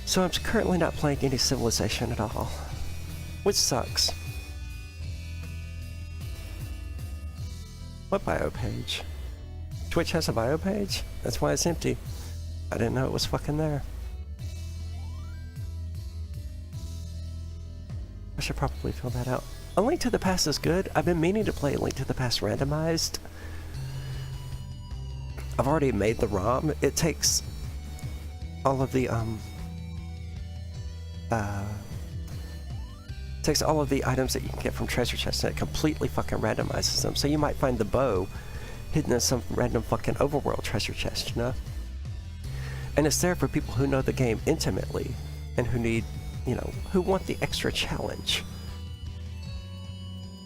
So I'm currently not playing any Civilization at all, which sucks. What bio page? Twitch has a bio page? That's why it's empty. I didn't know it was fucking there. I should probably fill that out. A Link to the Past is good. I've been meaning to play A Link to the Past randomized. I've already made the ROM. It takes all of the takes all of the items that you can get from treasure chests, and it completely fucking randomizes them. So you might find the bow hidden in some random fucking overworld treasure chest, you know? And it's there for people who know the game intimately and who need, you know, who want the extra challenge.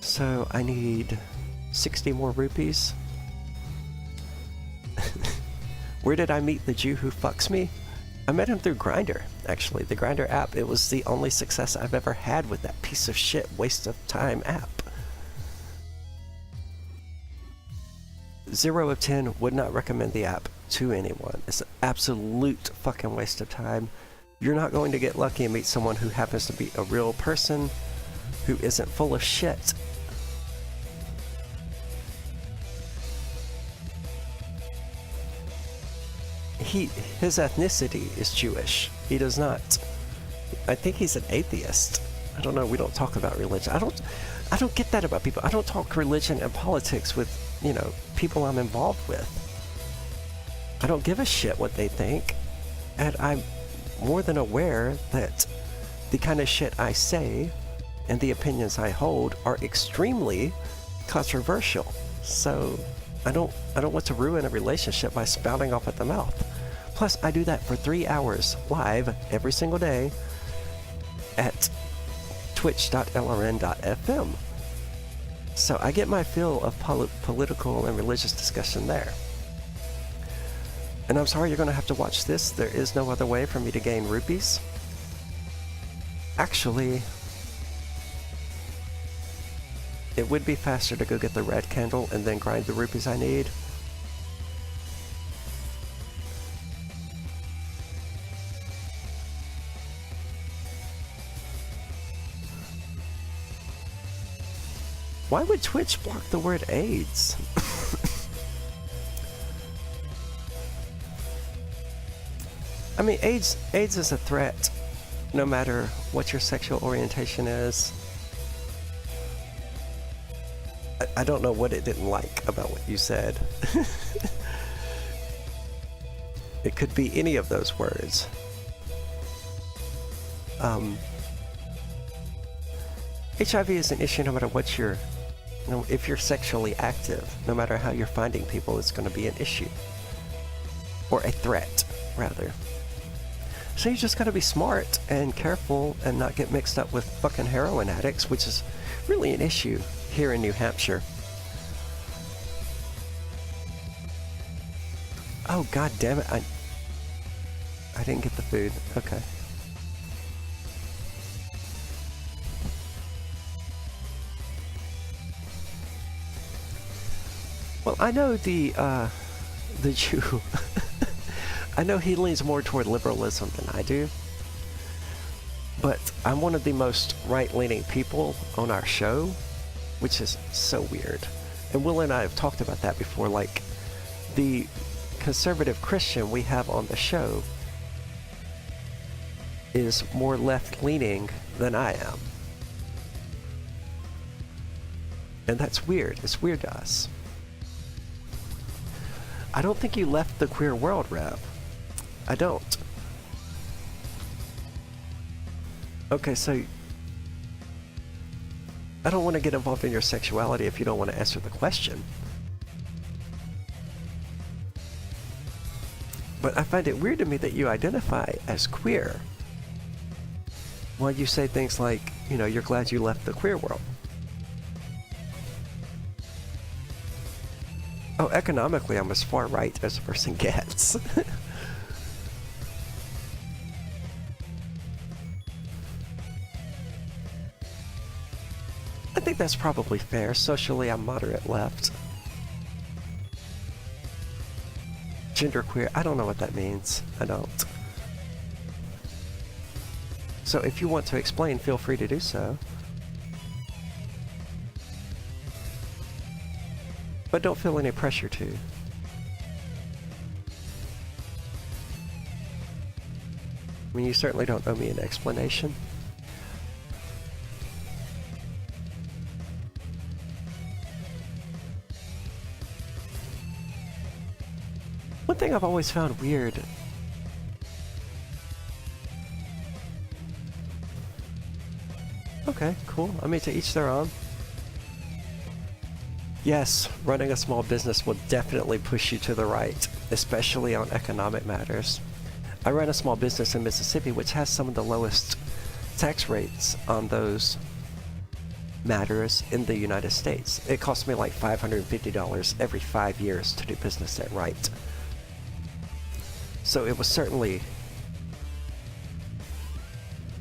So I need 60 more rupees. Where did I meet the Jew who fucks me? I met him through Grindr, actually. The Grindr app. It was the only success I've ever had with that piece of shit, waste of time app. 0 of 10 would not recommend the app to anyone. It's an absolute fucking waste of time. You're not going to get lucky and meet someone who happens to be a real person who isn't full of shit. His ethnicity is Jewish. He does not. I think he's an atheist. I don't know. We don't talk about religion. I don't get that about people. I don't talk religion and politics with, you know, people I'm involved with. I don't give a shit what they think. And I'm more than aware that the kind of shit I say and the opinions I hold are extremely controversial. So I don't want to ruin a relationship by spouting off at the mouth. Plus, I do that for 3 hours live every single day at twitch.lrn.fm. So I get my fill of political and religious discussion there. And I'm sorry you're going to have to watch this. There is no other way for me to gain rupees. Actually, it would be faster to go get the red candle and then grind the rupees I need. Why would Twitch block the word AIDS? I mean, AIDS is a threat no matter what your sexual orientation is. I don't know what it didn't like about what you said. It could be any of those words. HIV is an issue no matter what you're, if you're sexually active, no matter how you're finding people, it's going to be an issue. Or a threat, rather. So you just got to be smart and careful and not get mixed up with fucking heroin addicts, which is really an issue here in New Hampshire. Oh, god damn it. I didn't get the food. Okay. Well, I know the Jew. I know he leans more toward liberalism than I do. But I'm one of the most right-leaning people on our show, which is so weird. And Will and I have talked about that before, like, the conservative Christian we have on the show is more left-leaning than I am. And that's weird. It's weird to us. I don't think you left the queer world, Rev. I don't. Okay, so I don't want to get involved in your sexuality if you don't want to answer the question. But I find it weird to me that you identify as queer while you say things like, you know, you're glad you left the queer world. Oh, economically, I'm as far right as a person gets. I think that's probably fair. Socially, I'm moderate left. Genderqueer, I don't know what that means. I don't. So if you want to explain, feel free to do so. But don't feel any pressure to. I mean, you certainly don't owe me an explanation. One thing I've always found weird. Okay, cool. I mean, to each their own. Yes, running a small business will definitely push you to the right, especially on economic matters. I run a small business in Mississippi, which has some of the lowest tax rates on those matters in the United States. It costs me like $550 every 5 years to do business at right. So it was certainly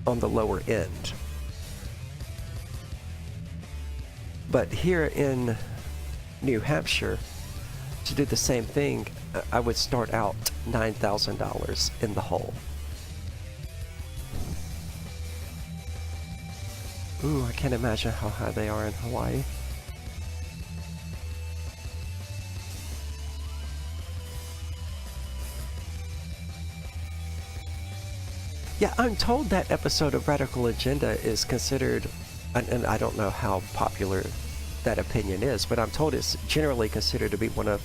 on the lower end. But here in New Hampshire, to do the same thing, I would start out $9,000 in the hole. Ooh, I can't imagine how high they are in Hawaii. Yeah, I'm told that episode of Radical Agenda is considered, and I don't know how popular that opinion is, but I'm told it's generally considered to be one of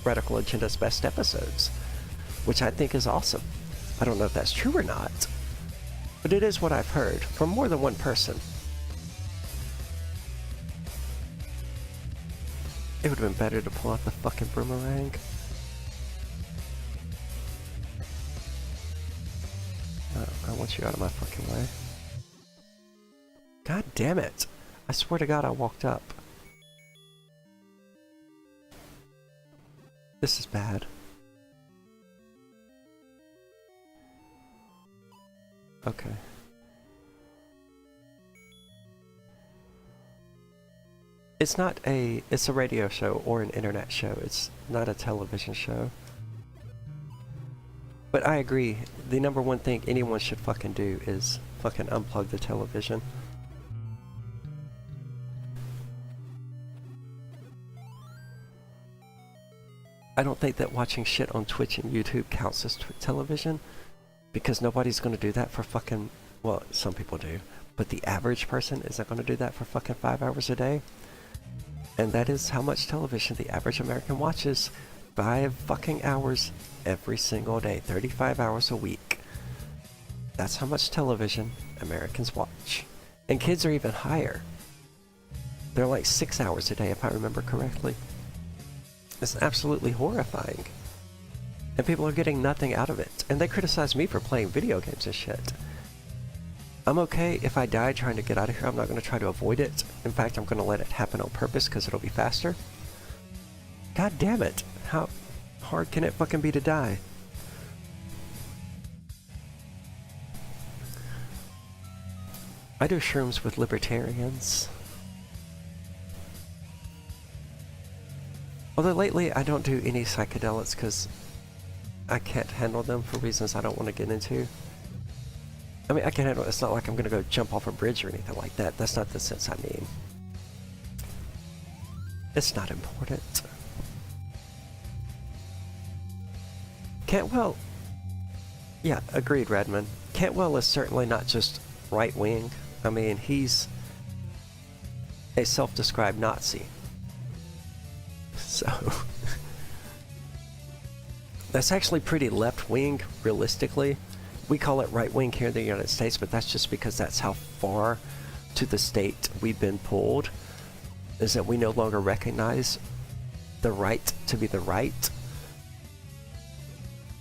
Radical Agenda's best episodes, which I think is awesome. I don't know if that's true or not, but it is what I've heard from more than one person. It would have been better to pull out the fucking boomerang. I want you out of my fucking way. God damn it. I swear to God I walked up. This is bad. Okay. It's not a... It's a radio show or an internet show. It's not a television show. But I agree. The number one thing anyone should fucking do is fucking unplug the television. I don't think that watching shit on Twitch and YouTube counts as television, because nobody's going to do that for fucking... Well, some people do, but the average person isn't going to do that for fucking 5 hours a day. And that is how much television the average American watches. 5 fucking hours every single day, 35 hours a week. That's how much television Americans watch. And kids are even higher. They're like 6 hours a day, if I remember correctly. It's absolutely horrifying. And people are getting nothing out of it. And they criticize me for playing video games and shit. I'm okay if I die trying to get out of here. I'm not going to try to avoid it. In fact, I'm going to let it happen on purpose because it'll be faster. God damn it. How hard can it fucking be to die? I do shrooms with libertarians. Although lately I don't do any psychedelics because I can't handle them for reasons I don't want to get into. I mean, I can handle it. It's not like I'm going to go jump off a bridge or anything like that. That's not the sense I mean. It's not important. Cantwell... Yeah, agreed, Redmond. Cantwell is certainly not just right-wing. I mean, he's a self-described Nazi. So... That's actually pretty left-wing, realistically. We call it right-wing here in the United States, but that's just because that's how far to the state we've been pulled, is that we no longer recognize the right to be the right,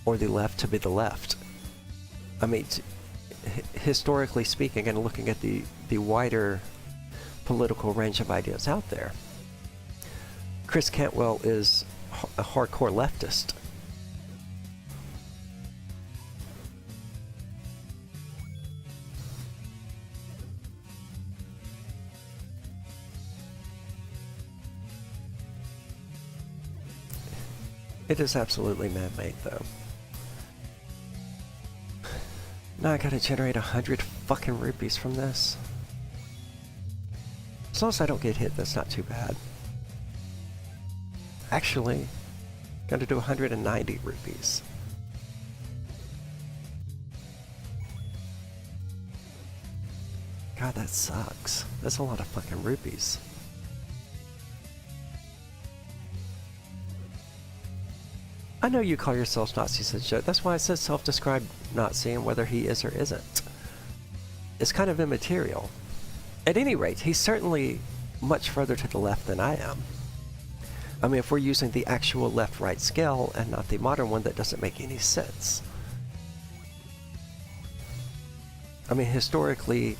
or the left to be the left. I mean, historically speaking, and looking at the wider political range of ideas out there, Chris Cantwell is a hardcore leftist. It is absolutely man-made, though. Now I gotta generate 100 fucking rupees from this. As long as I don't get hit, that's not too bad. Actually, gotta do 190 rupees. God, that sucks. That's a lot of fucking rupees. I know you call yourselves Nazis as a joke. That's why I said self-described Nazi, and whether he is or isn't. It's kind of immaterial. At any rate, he's certainly much further to the left than I am. I mean, if we're using the actual left-right scale and not the modern one, that doesn't make any sense. I mean, historically...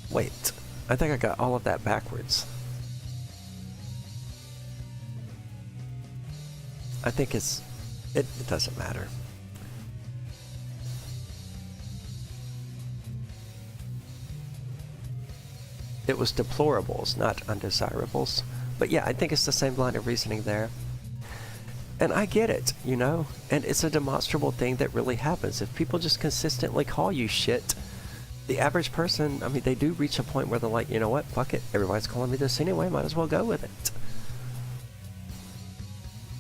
Wait, I think I got all of that backwards. I think it doesn't matter. It was deplorables, not undesirables. But yeah, I think it's the same line of reasoning there. And I get it, you know? And it's a demonstrable thing that really happens. If people just consistently call you shit, the average person, I mean, they do reach a point where they're like, you know what, fuck it, everybody's calling me this anyway, might as well go with it.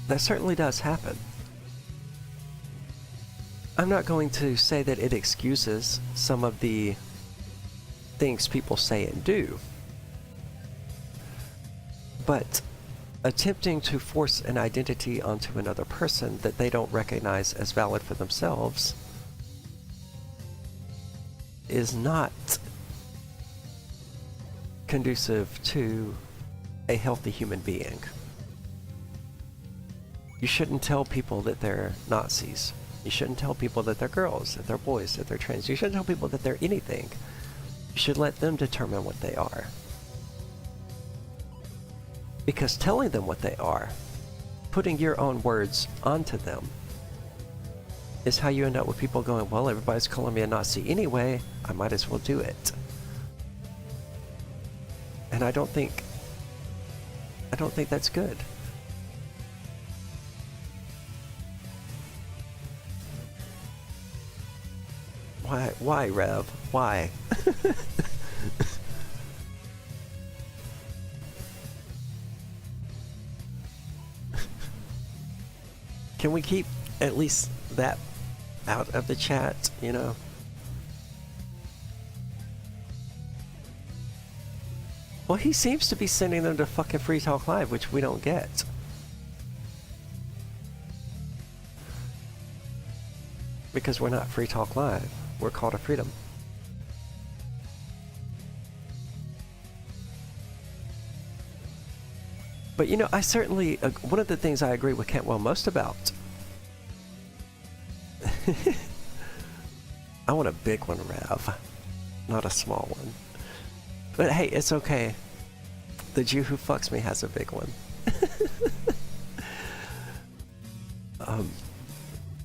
That certainly does happen. I'm not going to say that it excuses some of the things people say and do, but attempting to force an identity onto another person that they don't recognize as valid for themselves is not conducive to a healthy human being. You shouldn't tell people that they're Nazis. You shouldn't tell people that they're girls, that they're boys, that they're trans. You shouldn't tell people that they're anything. You should let them determine what they are. Because telling them what they are, putting your own words onto them, is how you end up with people going, well, everybody's calling me a Nazi anyway, I might as well do it. And I don't think that's good. Why, Rev? Why? Can we keep at least that out of the chat, you know? Well, he seems to be sending them to fucking Free Talk Live, which we don't get. Because we're not Free Talk Live. We're Call to Freedom. But you know, I certainly, one of the things I agree with Cantwell most about, I want a big one, Rev, not a small one. But hey, it's okay. The Jew who fucks me has a big one.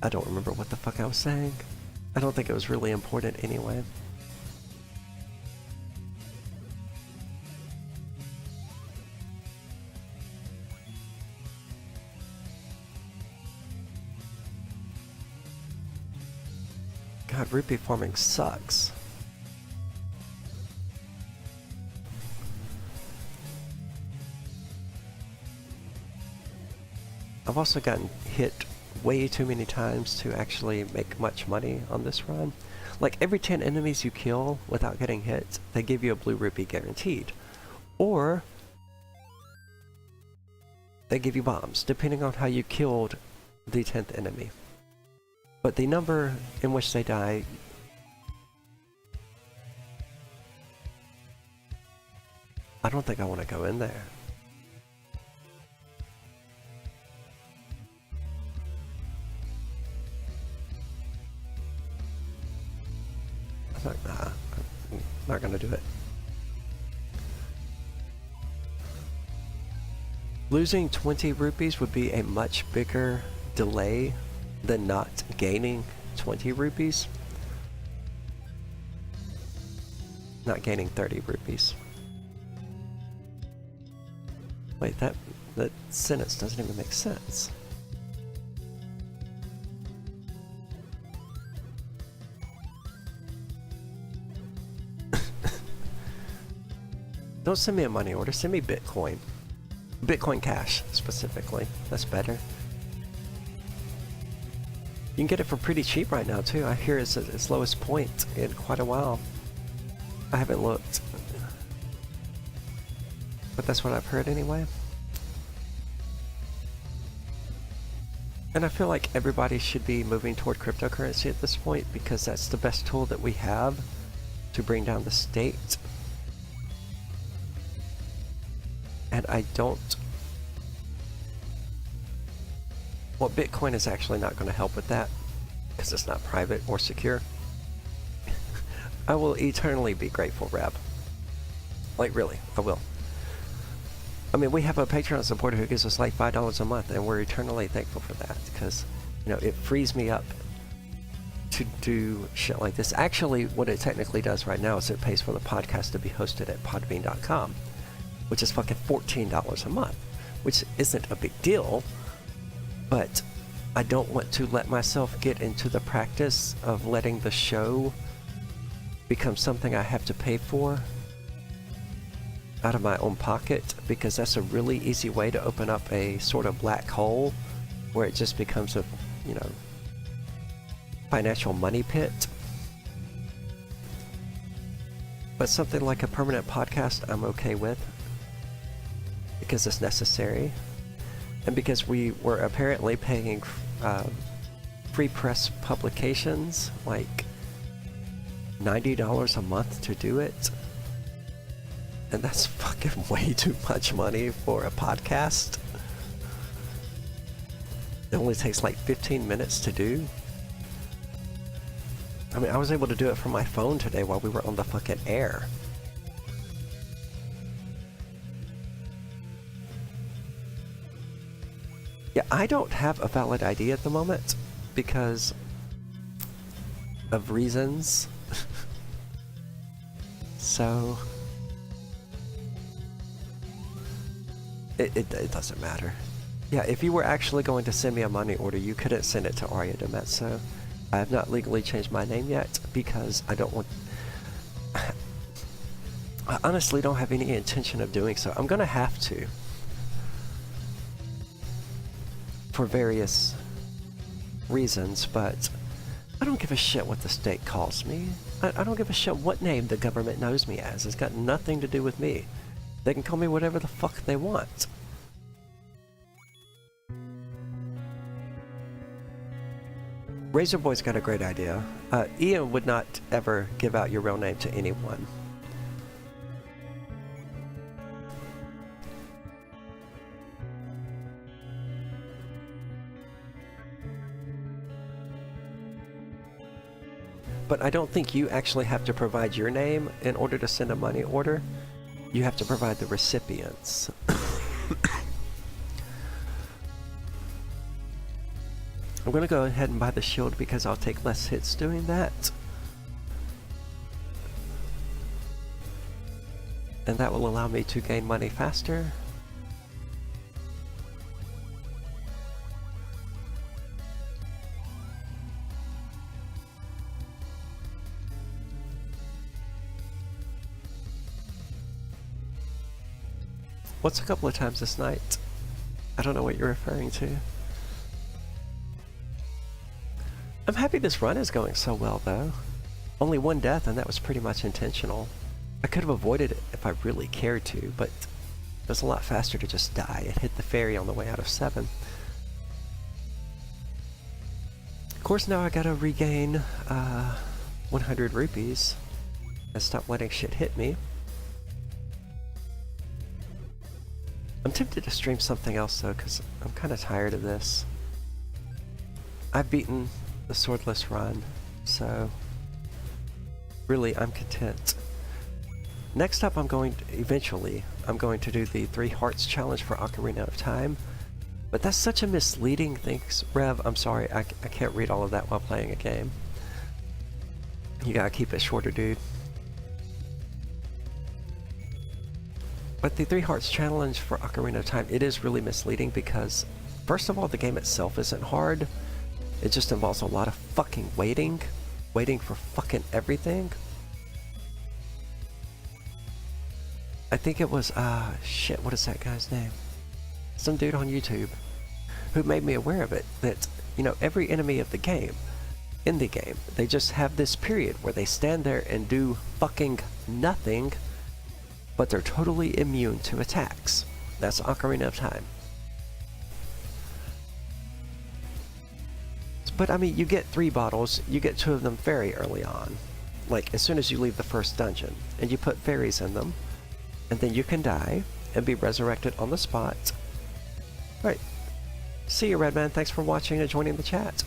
I don't remember what the fuck I was saying. I don't think it was really important anyway. God, rupee farming sucks. I've also gotten hit way too many times to actually make much money on this run. Like every 10 enemies you kill without getting hit, they give you a blue rupee guaranteed. Or they give you bombs, depending on how you killed the 10th enemy. But the number in which they die, I don't think I want to go in there. I'm not gonna do it. Losing 20 rupees would be a much bigger delay than not gaining 20 rupees. Not gaining 30 rupees. Wait, that sentence doesn't even make sense. Don't send me a money order, send me Bitcoin. Bitcoin Cash, specifically. That's better. You can get it for pretty cheap right now, too. I hear it's at its lowest point in quite a while. I haven't looked. But that's what I've heard anyway. And I feel like everybody should be moving toward cryptocurrency at this point because that's the best tool that we have to bring down the state. And I don't... Well, Bitcoin is actually not going to help with that because it's not private or secure. I will eternally be grateful, Rab. Like, really, I will. I mean, we have a Patreon supporter who gives us like $5 a month, and we're eternally thankful for that because, you know, it frees me up to do shit like this. Actually, what it technically does right now is it pays for the podcast to be hosted at podbean.com, which is fucking $14 a month, which isn't a big deal, but I don't want to let myself get into the practice of letting the show become something I have to pay for out of my own pocket, because that's a really easy way to open up a sort of black hole where it just becomes a, you know, financial money pit. But something like a permanent podcast I'm okay with because it's necessary and because we were apparently paying free press publications like $90 a month to do it. And that's fucking way too much money for a podcast. It only takes like 15 minutes to do. I mean, I was able to do it from my phone today while we were on the fucking air. Yeah, I don't have a valid ID at the moment because of reasons. So it doesn't matter. Yeah, if you were actually going to send me a money order, you couldn't send it to Arya Demetso. I have not legally changed my name yet because I don't want... I honestly don't have any intention of doing so. I'm gonna have to. For various reasons, but I don't give a shit what the state calls me. I don't give a shit what name the government knows me as. It's got nothing to do with me. They can call me whatever the fuck they want. Razor Boy's got a great idea. Ian would not ever give out your real name to anyone. But I don't think you actually have to provide your name in order to send a money order. You have to provide the recipients. I'm gonna go ahead and buy the shield because I'll take less hits doing that. And that will allow me to gain money faster. What's a couple of times this night? I don't know what you're referring to. I'm happy this run is going so well, though. Only one death, and that was pretty much intentional. I could have avoided it if I really cared to, but it was a lot faster to just die and hit the fairy on the way out of 7. Of course, now I gotta regain 100 rupees and stop letting shit hit me. I'm tempted to stream something else, though, because I'm kind of tired of this. I've beaten the Swordless run, so really I'm content. Next up, eventually, I'm going to do the 3 Hearts challenge for Ocarina of Time, but that's such a misleading thing. Rev, I'm sorry, I can't read all of that while playing a game. You gotta keep it shorter, dude. But the 3 Hearts challenge for Ocarina of Time, it is really misleading because, first of all, the game itself isn't hard. It just involves a lot of fucking waiting for fucking everything. I think it was, shit, what is that guy's name? Some dude on YouTube who made me aware of it, that, you know, every enemy of the game, in the game, they just have this period where they stand there and do fucking nothing, but they're totally immune to attacks. That's Ocarina of Time. But I mean, you get 3 bottles, you get 2 of them very early on. Like, as soon as you leave the first dungeon. And you put fairies in them. And then you can die and be resurrected on the spot. Right. See you, Redman. Thanks for watching and joining the chat.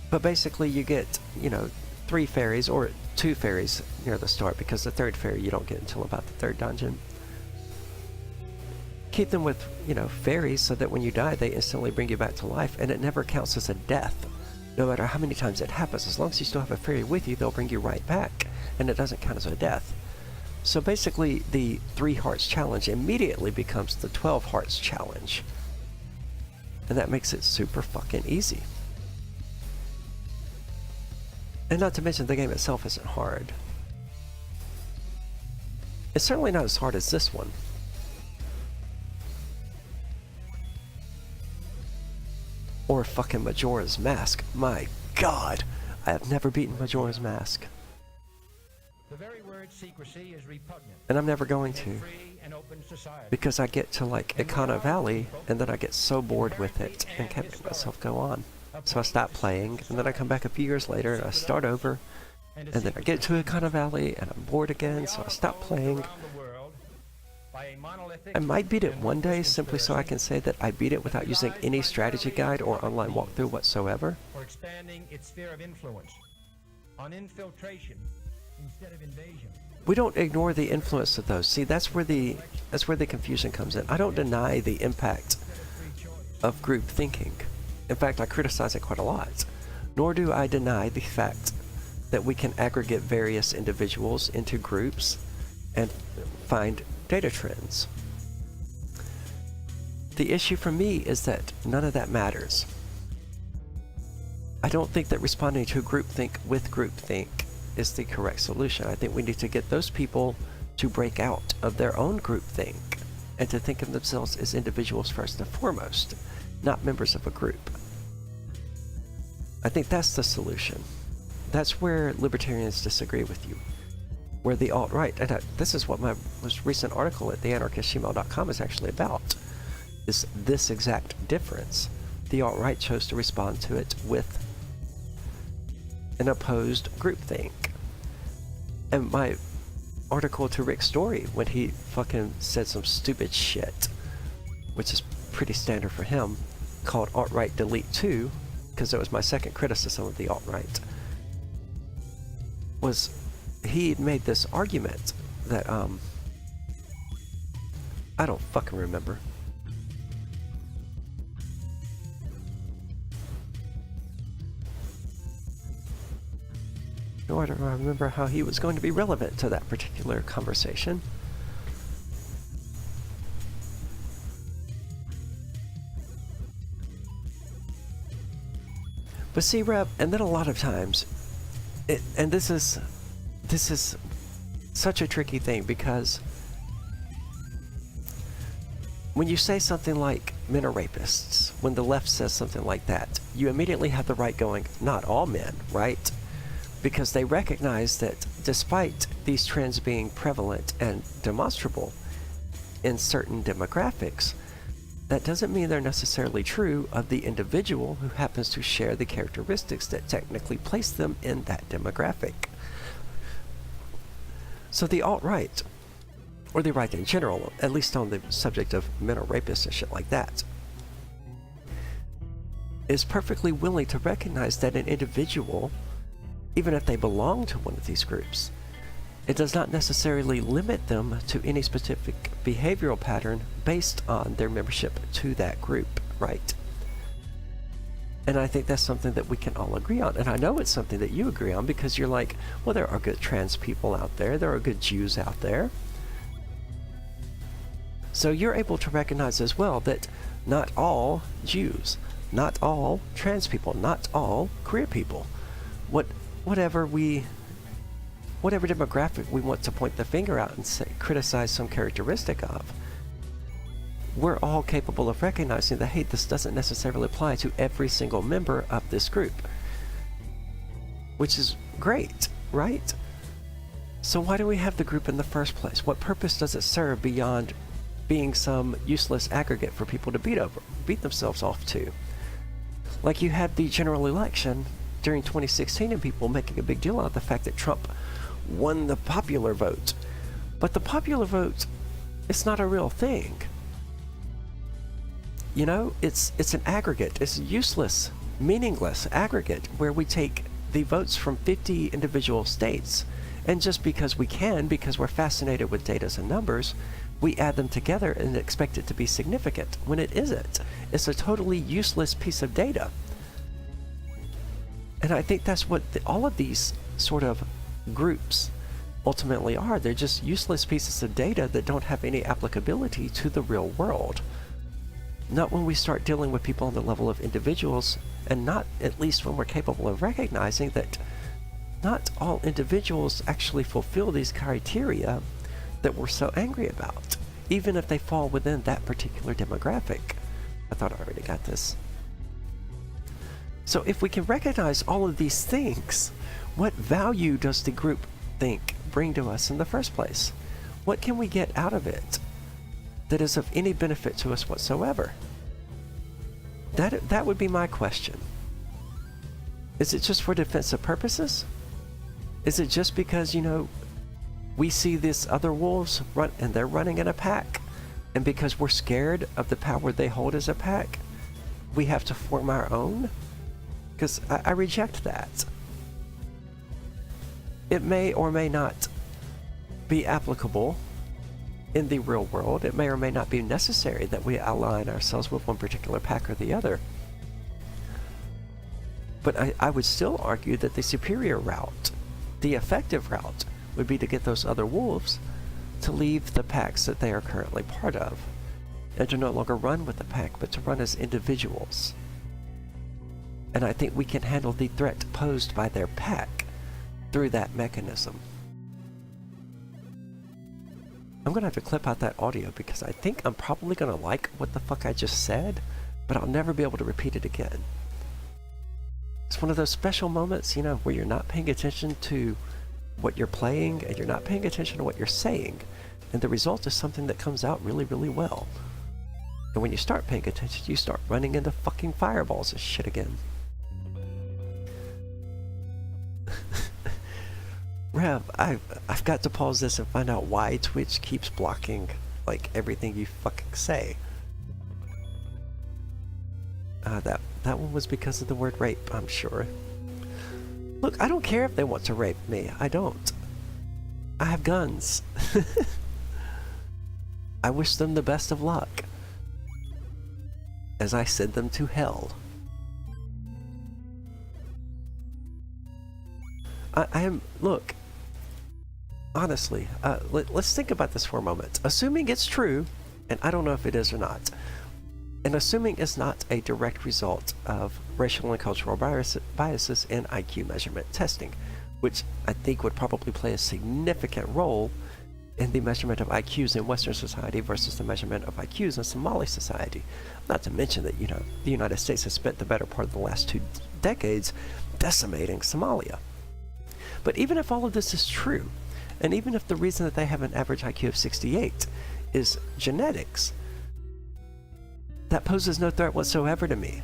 But basically you get, you know, 3 fairies, or 2 fairies near the start, because the 3rd fairy you don't get until about the 3rd dungeon. Keep them with, you know, fairies so that when you die they instantly bring you back to life, and it never counts as a death. No matter how many times it happens, as long as you still have a fairy with you, they'll bring you right back, and it doesn't count as a death. So basically the 3 Hearts challenge immediately becomes the 12 Hearts challenge. And that makes it super fucking easy. And not to mention, the game itself isn't hard. It's certainly not as hard as this one. Or fucking Majora's Mask. My god! I have never beaten Majora's Mask. The very word secrecy is repugnant. And I'm never going to. Because I get to like Ikana Valley, and then I get so bored with it and can't make myself go on. So I stop playing, and then I come back a few years later and I start over, and then I get to a kind of valley and I'm bored again, so I stop playing. I might beat it one day simply so I can say that I beat it without using any strategy guide or online walkthrough whatsoever. For expanding its sphere of influence on infiltration instead of invasion. We don't ignore the influence of those. See, that's where the confusion comes in. I don't deny the impact of group thinking. In fact, I criticize it quite a lot. Nor do I deny the fact that we can aggregate various individuals into groups and find data trends. The issue for me is that none of that matters. I don't think that responding to groupthink with groupthink is the correct solution. I think we need to get those people to break out of their own groupthink and to think of themselves as individuals first and foremost, not members of a group. I think that's the solution. That's where libertarians disagree with you. Where the alt-right, and this is what my most recent article at theanarchistgmail.com is actually about, is this exact difference. The alt-right chose to respond to it with an opposed groupthink. And my article to Rick's story, when he fucking said some stupid shit, which is pretty standard for him, called alt-right delete 2, because it was my second criticism of the alt-right, was he made this argument that, I don't fucking remember. Nor do I remember how he was going to be relevant to that particular conversation. But see, Reb, and then a lot of times, and this is such a tricky thing, because when you say something like men are rapists, when the left says something like that, you immediately have the right going, not all men, right? Because they recognize that despite these trends being prevalent and demonstrable in certain demographics, that doesn't mean they're necessarily true of the individual who happens to share the characteristics that technically place them in that demographic. So the alt-right, or the right in general, at least on the subject of men or rapists and shit like that, is perfectly willing to recognize that an individual, even if they belong to one of these groups, it does not necessarily limit them to any specific behavioral pattern based on their membership to that group, right? And I think that's something that we can all agree on. And I know it's something that you agree on, because you're like, well, there are good trans people out there. There are good Jews out there. So you're able to recognize as well that not all Jews, not all trans people, not all queer people, whatever demographic we want to point the finger out and say, criticize some characteristic of, we're all capable of recognizing that, hey, this doesn't necessarily apply to every single member of this group. Which is great, right? So why do we have the group in the first place? What purpose does it serve beyond being some useless aggregate for people to beat themselves off to? Like you had the general election during 2016 and people making a big deal out of the fact that Trump won the popular vote. But the popular vote, it's not a real thing. You know, it's an aggregate. It's a useless, meaningless aggregate where we take the votes from 50 individual states, and just because we can, because we're fascinated with data and numbers, we add them together and expect it to be significant, when it isn't. It's a totally useless piece of data. And I think that's what all of these sort of groups ultimately are. They're just useless pieces of data that don't have any applicability to the real world. Not when we start dealing with people on the level of individuals, and not at least when we're capable of recognizing that not all individuals actually fulfill these criteria that we're so angry about, even if they fall within that particular demographic. I thought I already got this. So if we can recognize all of these things, what value does the group think bring to us in the first place? What can we get out of it that is of any benefit to us whatsoever? That would be my question. Is it just for defensive purposes? Is it just because, you know, we see these other wolves run and they're running in a pack, and because we're scared of the power they hold as a pack, we have to form our own? Because I reject that. It may or may not be applicable in the real world. It may or may not be necessary that we align ourselves with one particular pack or the other. But I would still argue that the superior route, the effective route, would be to get those other wolves to leave the packs that they are currently part of, and to no longer run with the pack, but to run as individuals. And I think we can handle the threat posed by their pack through that mechanism. I'm gonna have to clip out that audio because I think I'm probably gonna like what the fuck I just said, but I'll never be able to repeat it again. It's one of those special moments, you know, where you're not paying attention to what you're playing and you're not paying attention to what you're saying, and the result is something that comes out really, really well. And when you start paying attention, you start running into fucking fireballs and shit again. Rev, I've got to pause this and find out why Twitch keeps blocking, like, everything you fucking say. That one was because of the word rape, I'm sure. Look, I don't care if they want to rape me. I don't. I have guns. I wish them the best of luck as I send them to hell. I am, look, honestly, let's think about this for a moment. Assuming it's true, and I don't know if it is or not, and assuming it's not a direct result of racial and cultural biases in IQ measurement testing, which I think would probably play a significant role in the measurement of IQs in Western society versus the measurement of IQs in Somali society. Not to mention that, you know, the United States has spent the better part of the last 2 decades decimating Somalia. But even if all of this is true, and even if the reason that they have an average IQ of 68 is genetics, that poses no threat whatsoever to me.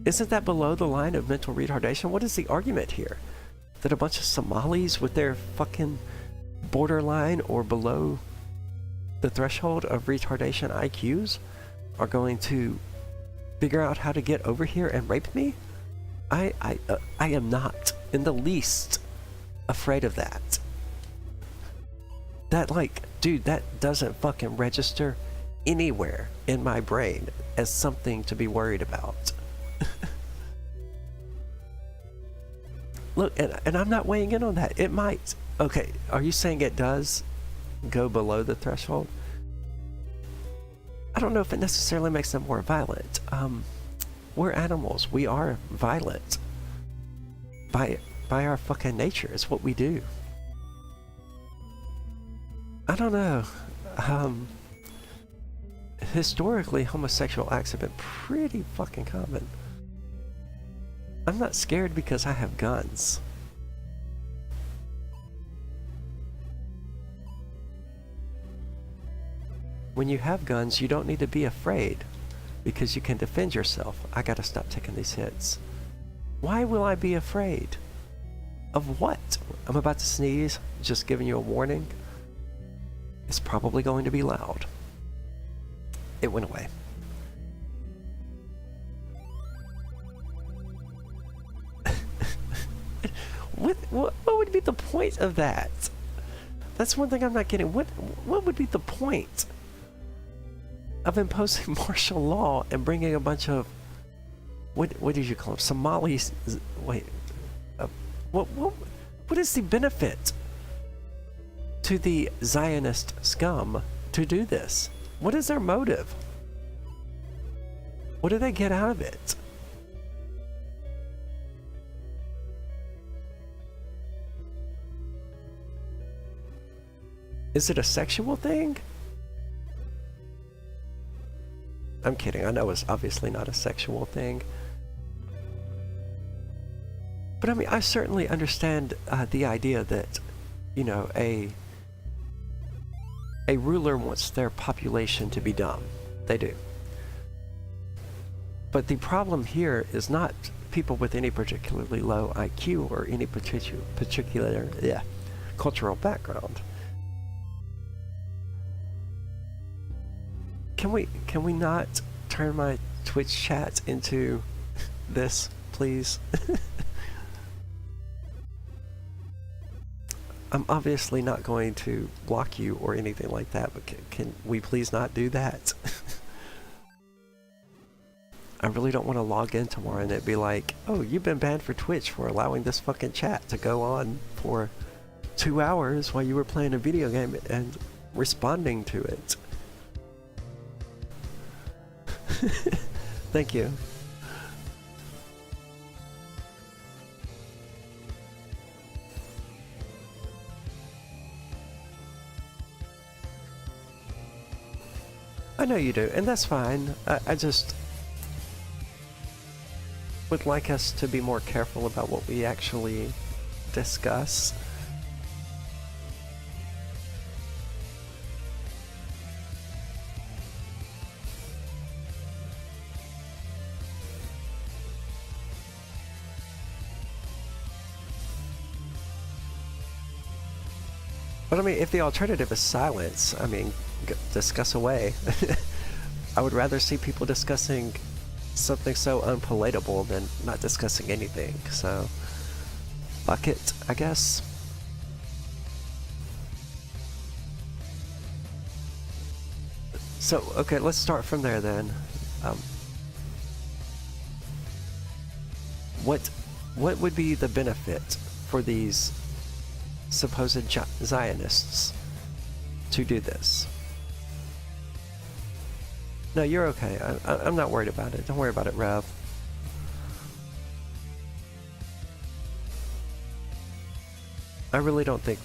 Isn't that below the line of mental retardation? What is the argument here? That a bunch of Somalis with their fucking borderline or below the threshold of retardation IQs are going to figure out how to get over here and rape me? I am not in the least afraid of that. That, like, dude, that doesn't fucking register anywhere in my brain as something to be worried about. Look, and I'm not weighing in on that. It might. Okay, are you saying it does go below the threshold? I don't know if it necessarily makes them more violent. We're animals. We are violent. By our fucking nature. It's what we do. I don't know. Historically, homosexual acts have been pretty fucking common. I'm not scared because I have guns. When you have guns, you don't need to be afraid because you can defend yourself. I gotta stop taking these hits. Why will I be afraid? Of what? I'm about to sneeze, just giving you a warning. It's probably going to be loud. It went away. What would be the point of that? That's one thing I'm not getting. What would be the point of imposing martial law and bringing a bunch of what did you call them? Somalis? Wait, what is the benefit to the Zionist scum to do this? What is their motive? What do they get out of it? Is it a sexual thing? I'm kidding. I know it's obviously not a sexual thing. But I mean, I certainly understand the idea that, you know, a ruler wants their population to be dumb. They do. But the problem here is not people with any particularly low IQ or any particular cultural background. Can we not turn my Twitch chat into this, please? I'm obviously not going to block you or anything like that, but can we please not do that? I really don't want to log in tomorrow and it be like, oh, you've been banned for Twitch for allowing this fucking chat to go on for 2 hours while you were playing a video game and responding to it. Thank you. I know you do, and that's fine. I just would like us to be more careful about what we actually discuss. But I mean, if the alternative is silence, I mean, discuss away. I would rather see people discussing something so unpalatable than not discussing anything, so fuck it, I guess. So, okay, let's start from there then. What would be the benefit for these supposed Zionists to do this? No, you're okay. I'm not worried about it. Don't worry about it, Rev. I really don't think...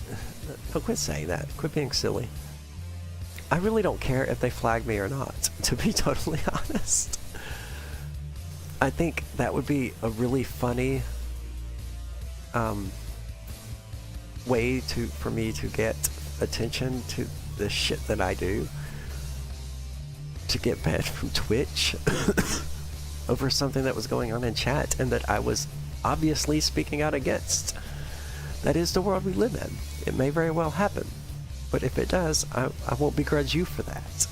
No, quit saying that. Quit being silly. I really don't care if they flag me or not, to be totally honest. I think that would be a really funny way for me to get attention to the shit that I do. To get banned from Twitch over something that was going on in chat and that I was obviously speaking out against. That is the world we live in. It may very well happen, but if it does, I won't begrudge you for that.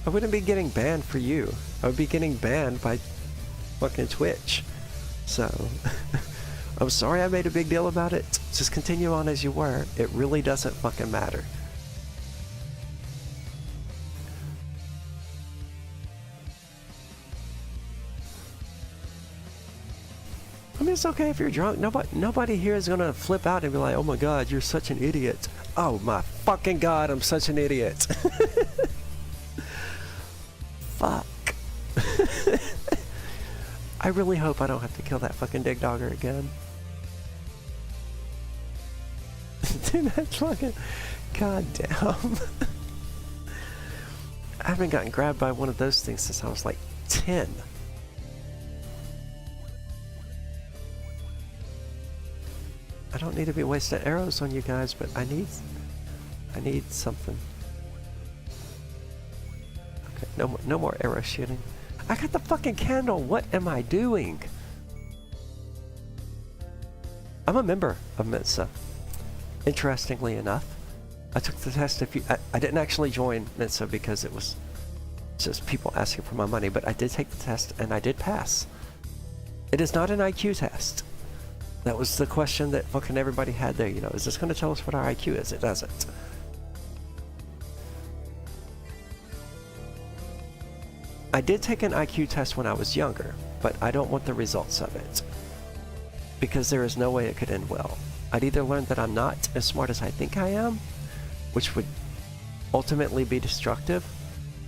I wouldn't be getting banned for you. I would be getting banned by fucking Twitch. So, I'm sorry I made a big deal about it. Just continue on as you were. It really doesn't fucking matter. I mean, it's okay if you're drunk. Nobody here is gonna flip out and be like, oh my god, you're such an idiot. Oh my fucking god, I'm such an idiot. Fuck. I really hope I don't have to kill that fucking dig dogger again. Dude, that's fucking... God damn. I haven't gotten grabbed by one of those things since I was like 10. I don't need to be wasting arrows on you guys, but I need something. Okay, no more arrow shooting. I got the fucking candle. What am I doing? I'm a member of Mensa. Interestingly enough, I took the test I didn't actually join Mensa because it was just people asking for my money, but I did take the test and I did pass. It is not an IQ test. That was the question that fucking everybody had there, you know, is this going to tell us what our IQ is? It doesn't. I did take an IQ test when I was younger, but I don't want the results of it. Because there is no way it could end well. I'd either learn that I'm not as smart as I think I am, which would ultimately be destructive,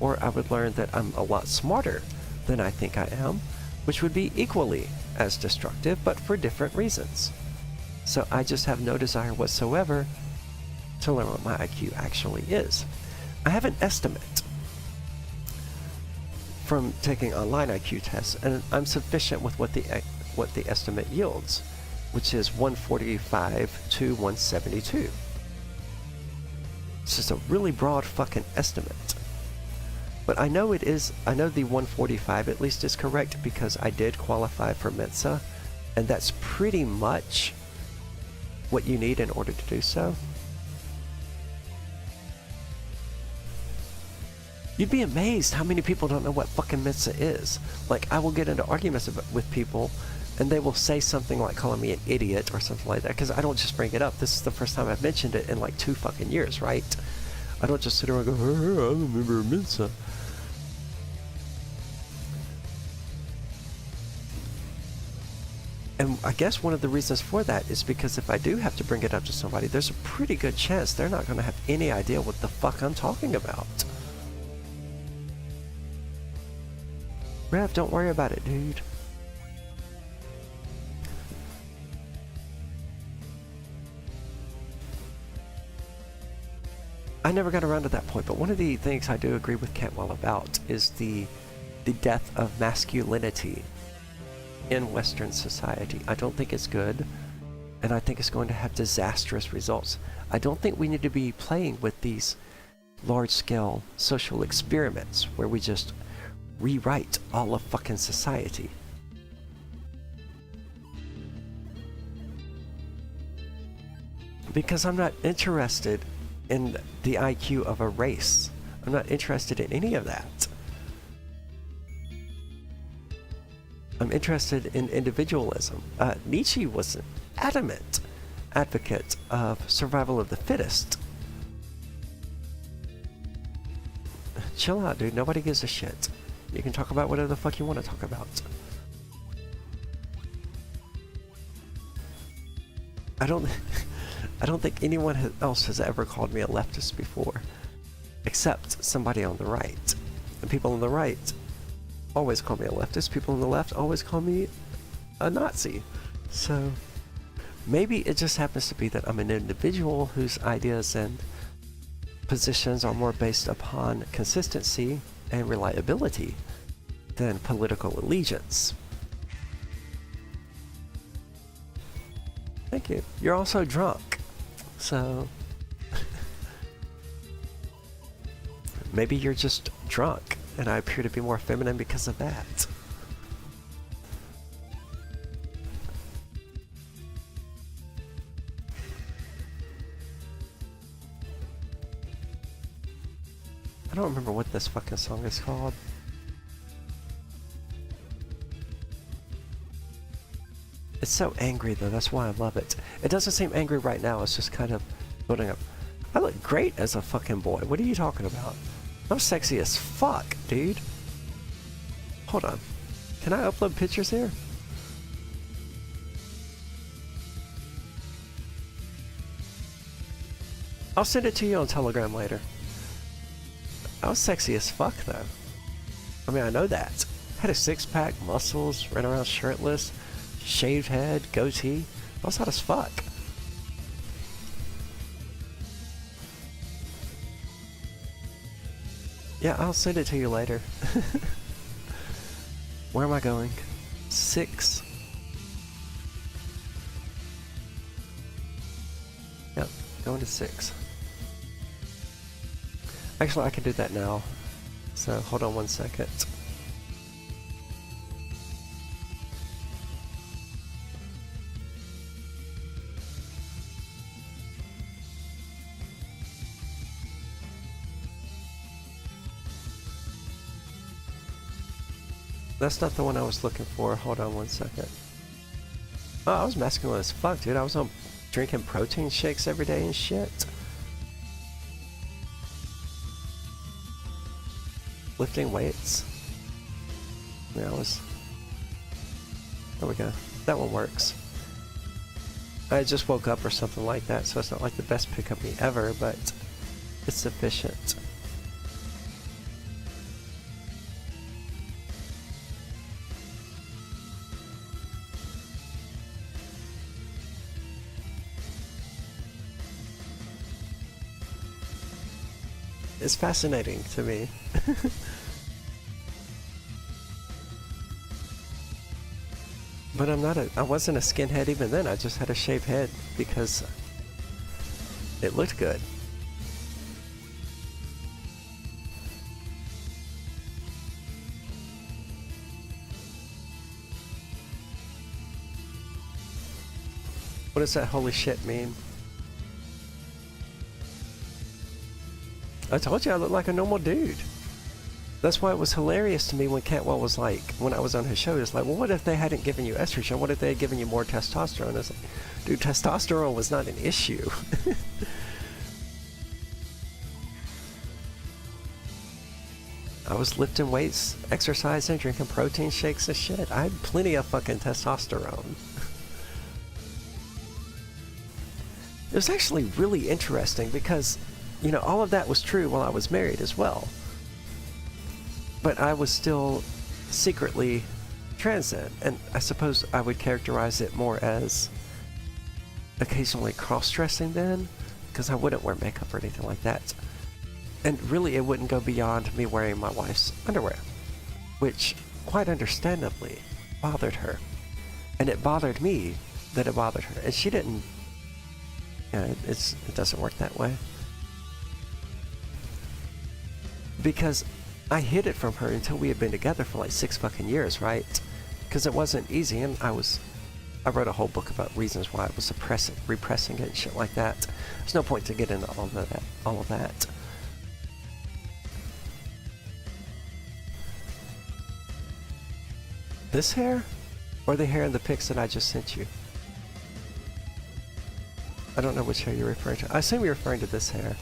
or I would learn that I'm a lot smarter than I think I am, which would be equally as destructive, but for different reasons. So I just have no desire whatsoever to learn what my IQ actually is. I have an estimate. from taking online IQ tests, and I'm sufficient with what the estimate yields, which is 145 to 172. It's just a really broad fucking estimate. But I know the 145 at least is correct because I did qualify for Mensa, and that's pretty much what you need in order to do so. You'd be amazed how many people don't know what fucking Mensa is. Like, I will get into arguments with people, and they will say something like calling me an idiot or something like that, because I don't just bring it up. This is the first time I've mentioned it in like 2 fucking years, right? I don't just sit around and go, I remember Mensa. And I guess one of the reasons for that is because if I do have to bring it up to somebody, there's a pretty good chance they're not going to have any idea what the fuck I'm talking about. Rev, don't worry about it, dude. I never got around to that point, but one of the things I do agree with Cantwell about is the death of masculinity in Western society. I don't think it's good, and I think it's going to have disastrous results. I don't think we need to be playing with these large-scale social experiments where we just rewrite all of fucking society. Because I'm not interested in the IQ of a race. I'm not interested in any of that. I'm interested in individualism. Nietzsche was an adamant advocate of survival of the fittest. Chill out, dude. Nobody gives a shit. You can talk about whatever the fuck you want to talk about. I don't think anyone else has ever called me a leftist before, except somebody on the right. And people on the right always call me a leftist. People on the left always call me a Nazi. So maybe it just happens to be that I'm an individual whose ideas and positions are more based upon consistency and reliability than political allegiance. Thank you. You're also drunk, so maybe you're just drunk and I appear to be more feminine because of that. I don't remember what this fucking song is called. It's so angry though, that's why I love it. It doesn't seem angry right now, it's just kind of building up. I look great as a fucking boy. What are you talking about? I'm sexy as fuck, dude. Hold on. Can I upload pictures here? I'll send it to you on Telegram later. I was sexy as fuck though. I mean, I know that. Had a six-pack, muscles, ran around shirtless, shaved head, goatee. I was hot as fuck. Yeah, I'll send it to you later. Where am I going? 6. Yep, going to 6. Actually, I can do that now. So, hold on 1 second. That's not the one I was looking for. Hold on 1 second. Oh, I was masculine as fuck, dude. I was on drinking protein shakes every day and shit. Lifting weights. Yeah, I was... There we go. That one works. I just woke up or something like that, so it's not like the best pick of me ever, but it's sufficient. It's fascinating to me. But I wasn't a skinhead even then. I just had a shaved head because it looked good. What does that holy shit mean? I told you I look like a normal dude. That's why it was hilarious to me when Cantwell was like, when I was on his show, he was like, well, what if they hadn't given you estrogen? What if they had given you more testosterone? I was like, dude, testosterone was not an issue. I was lifting weights, exercising, drinking protein shakes and shit. I had plenty of fucking testosterone. It was actually really interesting because, you know, all of that was true while I was married as well. But I was still secretly trans then, and I suppose I would characterize it more as occasionally cross-dressing then, because I wouldn't wear makeup or anything like that. And really it wouldn't go beyond me wearing my wife's underwear, which quite understandably bothered her. And it bothered me that it bothered her, and she didn't, you know, it doesn't work that way. Because I hid it from her until we had been together for like 6 fucking years, right? Because it wasn't easy, and I wrote a whole book about reasons why I was repressing it and shit like that. There's no point to get into all of that. This hair? Or the hair in the pics that I just sent you? I don't know which hair you're referring to. I assume you're referring to this hair.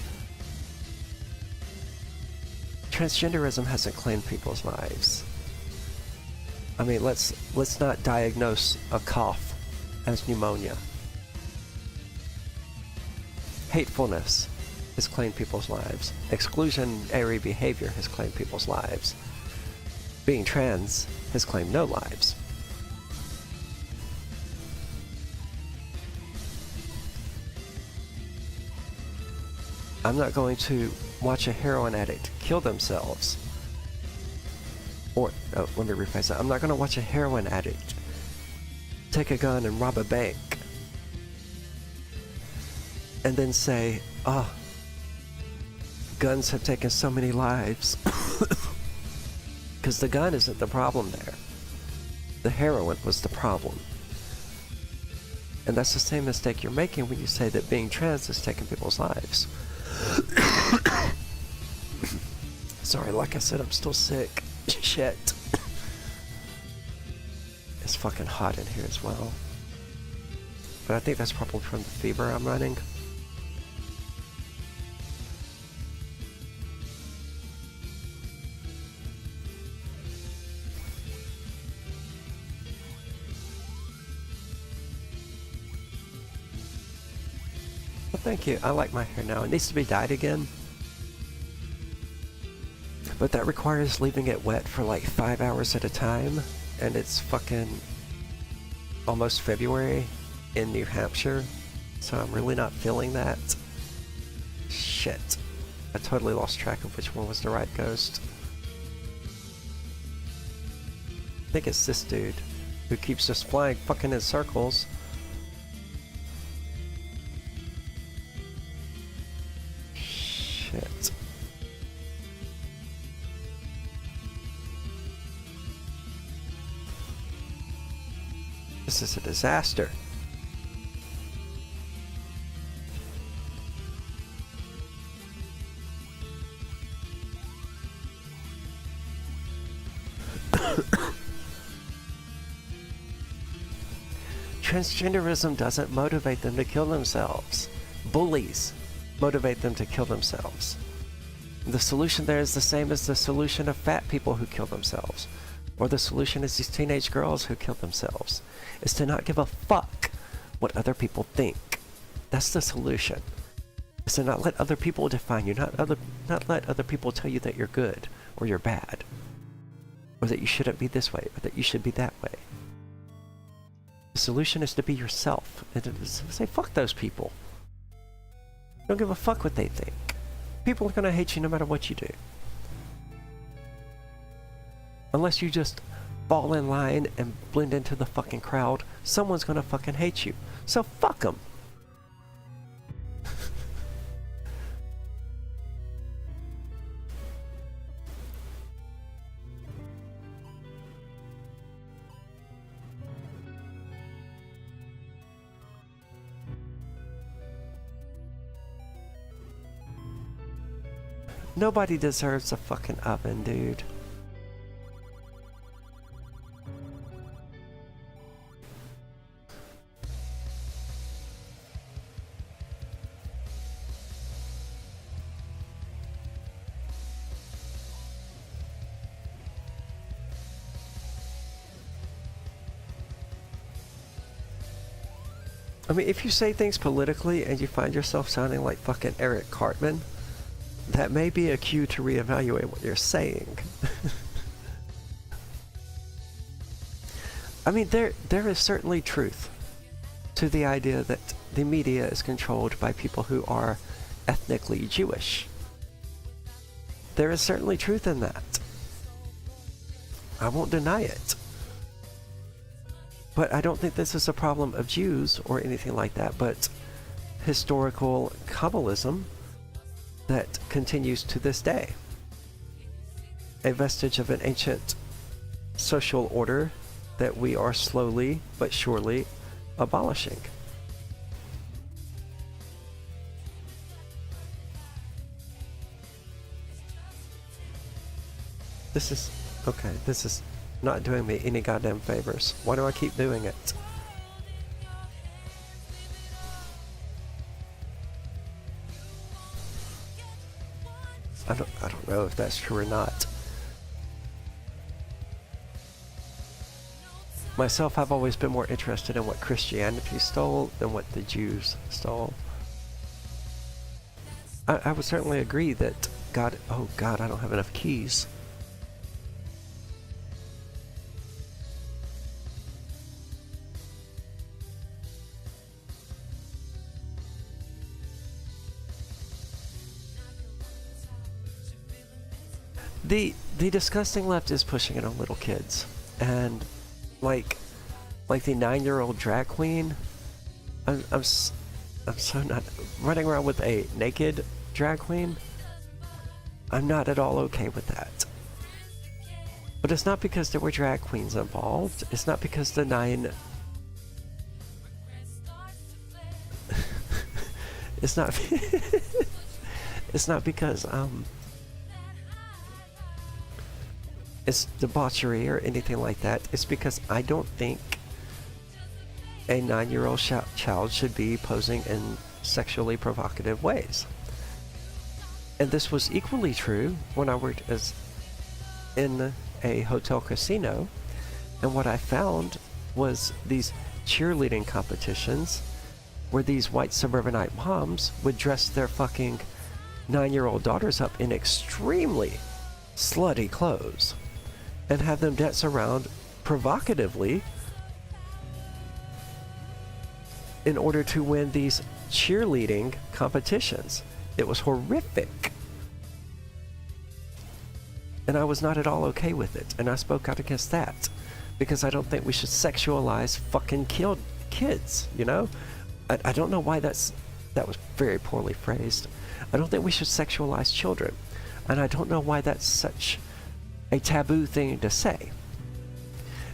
Transgenderism hasn't claimed people's lives. I mean, let's not diagnose a cough as pneumonia. Hatefulness has claimed people's lives. Exclusionary behavior has claimed people's lives. Being trans has claimed no lives. I'm not going to watch a heroin addict kill themselves. Or, let me rephrase that. I'm not going to watch a heroin addict take a gun and rob a bank and then say, oh, guns have taken so many lives. Because the gun isn't the problem there. The heroin was the problem. And that's the same mistake you're making when you say that being trans is taking people's lives. Sorry, like I said, I'm still sick. Shit. It's fucking hot in here as well. But I think that's probably from the fever I'm running. Well, thank you. I like my hair now. It needs to be dyed again. But that requires leaving it wet for like 5 hours at a time, and it's fucking almost February in New Hampshire, so I'm really not feeling that. Shit. I totally lost track of which one was the right ghost. I think it's this dude who keeps just flying fucking in circles. Shit. This is a disaster. Transgenderism doesn't motivate them to kill themselves. Bullies motivate them to kill themselves. The solution there is the same as the solution of fat people who kill themselves. Or the solution is these teenage girls who kill themselves. Is to not give a fuck what other people think. That's the solution. Is to not let other people define you, not let other people tell you that you're good or you're bad. Or that you shouldn't be this way, or that you should be that way. The solution is to be yourself. And to say, fuck those people. Don't give a fuck what they think. People are gonna hate you no matter what you do. Unless you just fall in line and blend into the fucking crowd, someone's gonna fucking hate you. So fuck them. Nobody deserves a fucking oven, dude. I mean, if you say things politically and you find yourself sounding like fucking Eric Cartman, that may be a cue to reevaluate what you're saying. I mean, there is certainly truth to the idea that the media is controlled by people who are ethnically Jewish. There is certainly truth in that. I won't deny it. But I don't think this is a problem of Jews or anything like that, but historical Kabbalism that continues to this day. A vestige of an ancient social order that we are slowly but surely abolishing. This is not doing me any goddamn favors. Why do I keep doing it? I don't know if that's true or not. Myself, I've always been more interested in what Christianity stole than what the Jews stole. I would certainly agree that God... Oh God, I don't have enough keys. The disgusting left is pushing it on little kids, and like the 9-year-old drag queen. I'm so not running around with a naked drag queen. I'm not at all okay with that. But it's not because there were drag queens involved. It's not because the 9. It's not. It's not because it's debauchery or anything like that. It's because I don't think a 9-year-old child should be posing in sexually provocative ways. And this was equally true when I worked in a hotel casino, and what I found was these cheerleading competitions where these white suburbanite moms would dress their fucking 9-year-old daughters up in extremely slutty clothes and have them dance around provocatively in order to win these cheerleading competitions. It was horrific. And I was not at all okay with it, and I spoke out against that because I don't think we should sexualize fucking kids, you know? I don't know why that was very poorly phrased. I don't think we should sexualize children, and I don't know why that's such a taboo thing to say.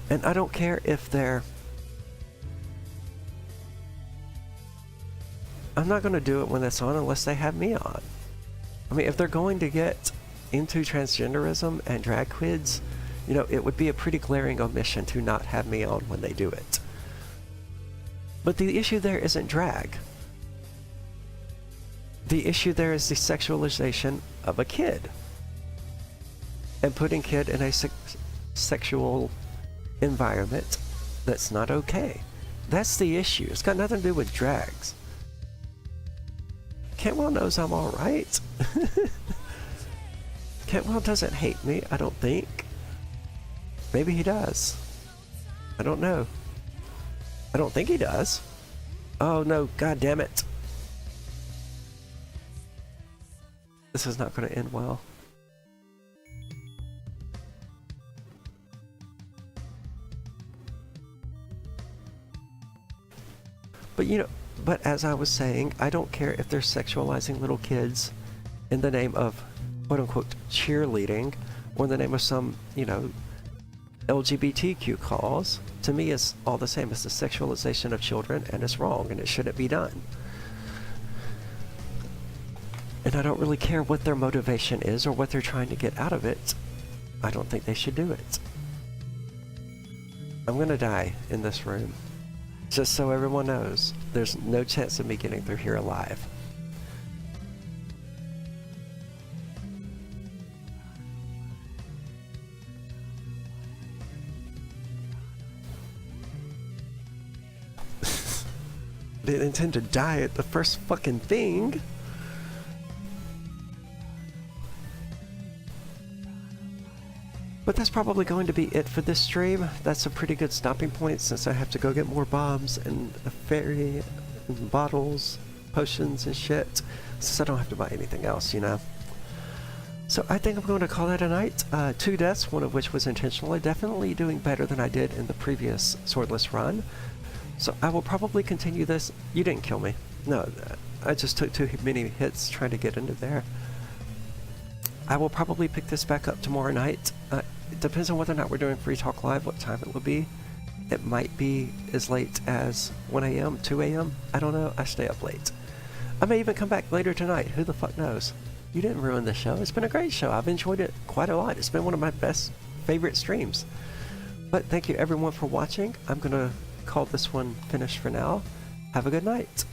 And I don't care if they're... I'm not going to do it when it's on unless they have me on. I mean, if they're going to get into transgenderism and drag kids, you know, it would be a pretty glaring omission to not have me on when they do it. But the issue there isn't drag. The issue there is the sexualization of a kid. And putting kid in a sexual environment that's not okay. That's the issue. It's got nothing to do with drags. Cantwell knows I'm alright. Cantwell doesn't hate me, I don't think. Maybe he does. I don't know. I don't think he does. Oh no, god damn it. This is not going to end well. But you know, but as I was saying, I don't care if they're sexualizing little kids in the name of quote-unquote cheerleading, or in the name of some, you know, LGBTQ cause. To me, it's all the same. It's the sexualization of children, and it's wrong, and it shouldn't be done. And I don't really care what their motivation is or what they're trying to get out of it. I don't think they should do it. I'm gonna die in this room. Just so everyone knows, there's no chance of me getting through here alive. Didn't intend to die at the first fucking thing. But that's probably going to be it for this stream. That's a pretty good stopping point since I have to go get more bombs and a fairy and bottles, potions and shit. Since I don't have to buy anything else, you know. So I think I'm going to call that a night. 2 deaths, one of which was intentional. Definitely doing better than I did in the previous Swordless run. So I will probably continue this. You didn't kill me. No, I just took too many hits trying to get into there. I will probably pick this back up tomorrow night. It depends on whether or not we're doing Free Talk Live, what time it will be. It might be as late as 1 a.m., 2 a.m. I don't know. I stay up late. I may even come back later tonight. Who the fuck knows? You didn't ruin the show. It's been a great show. I've enjoyed it quite a lot. It's been one of my favorite streams. But thank you everyone for watching. I'm going to call this one finished for now. Have a good night.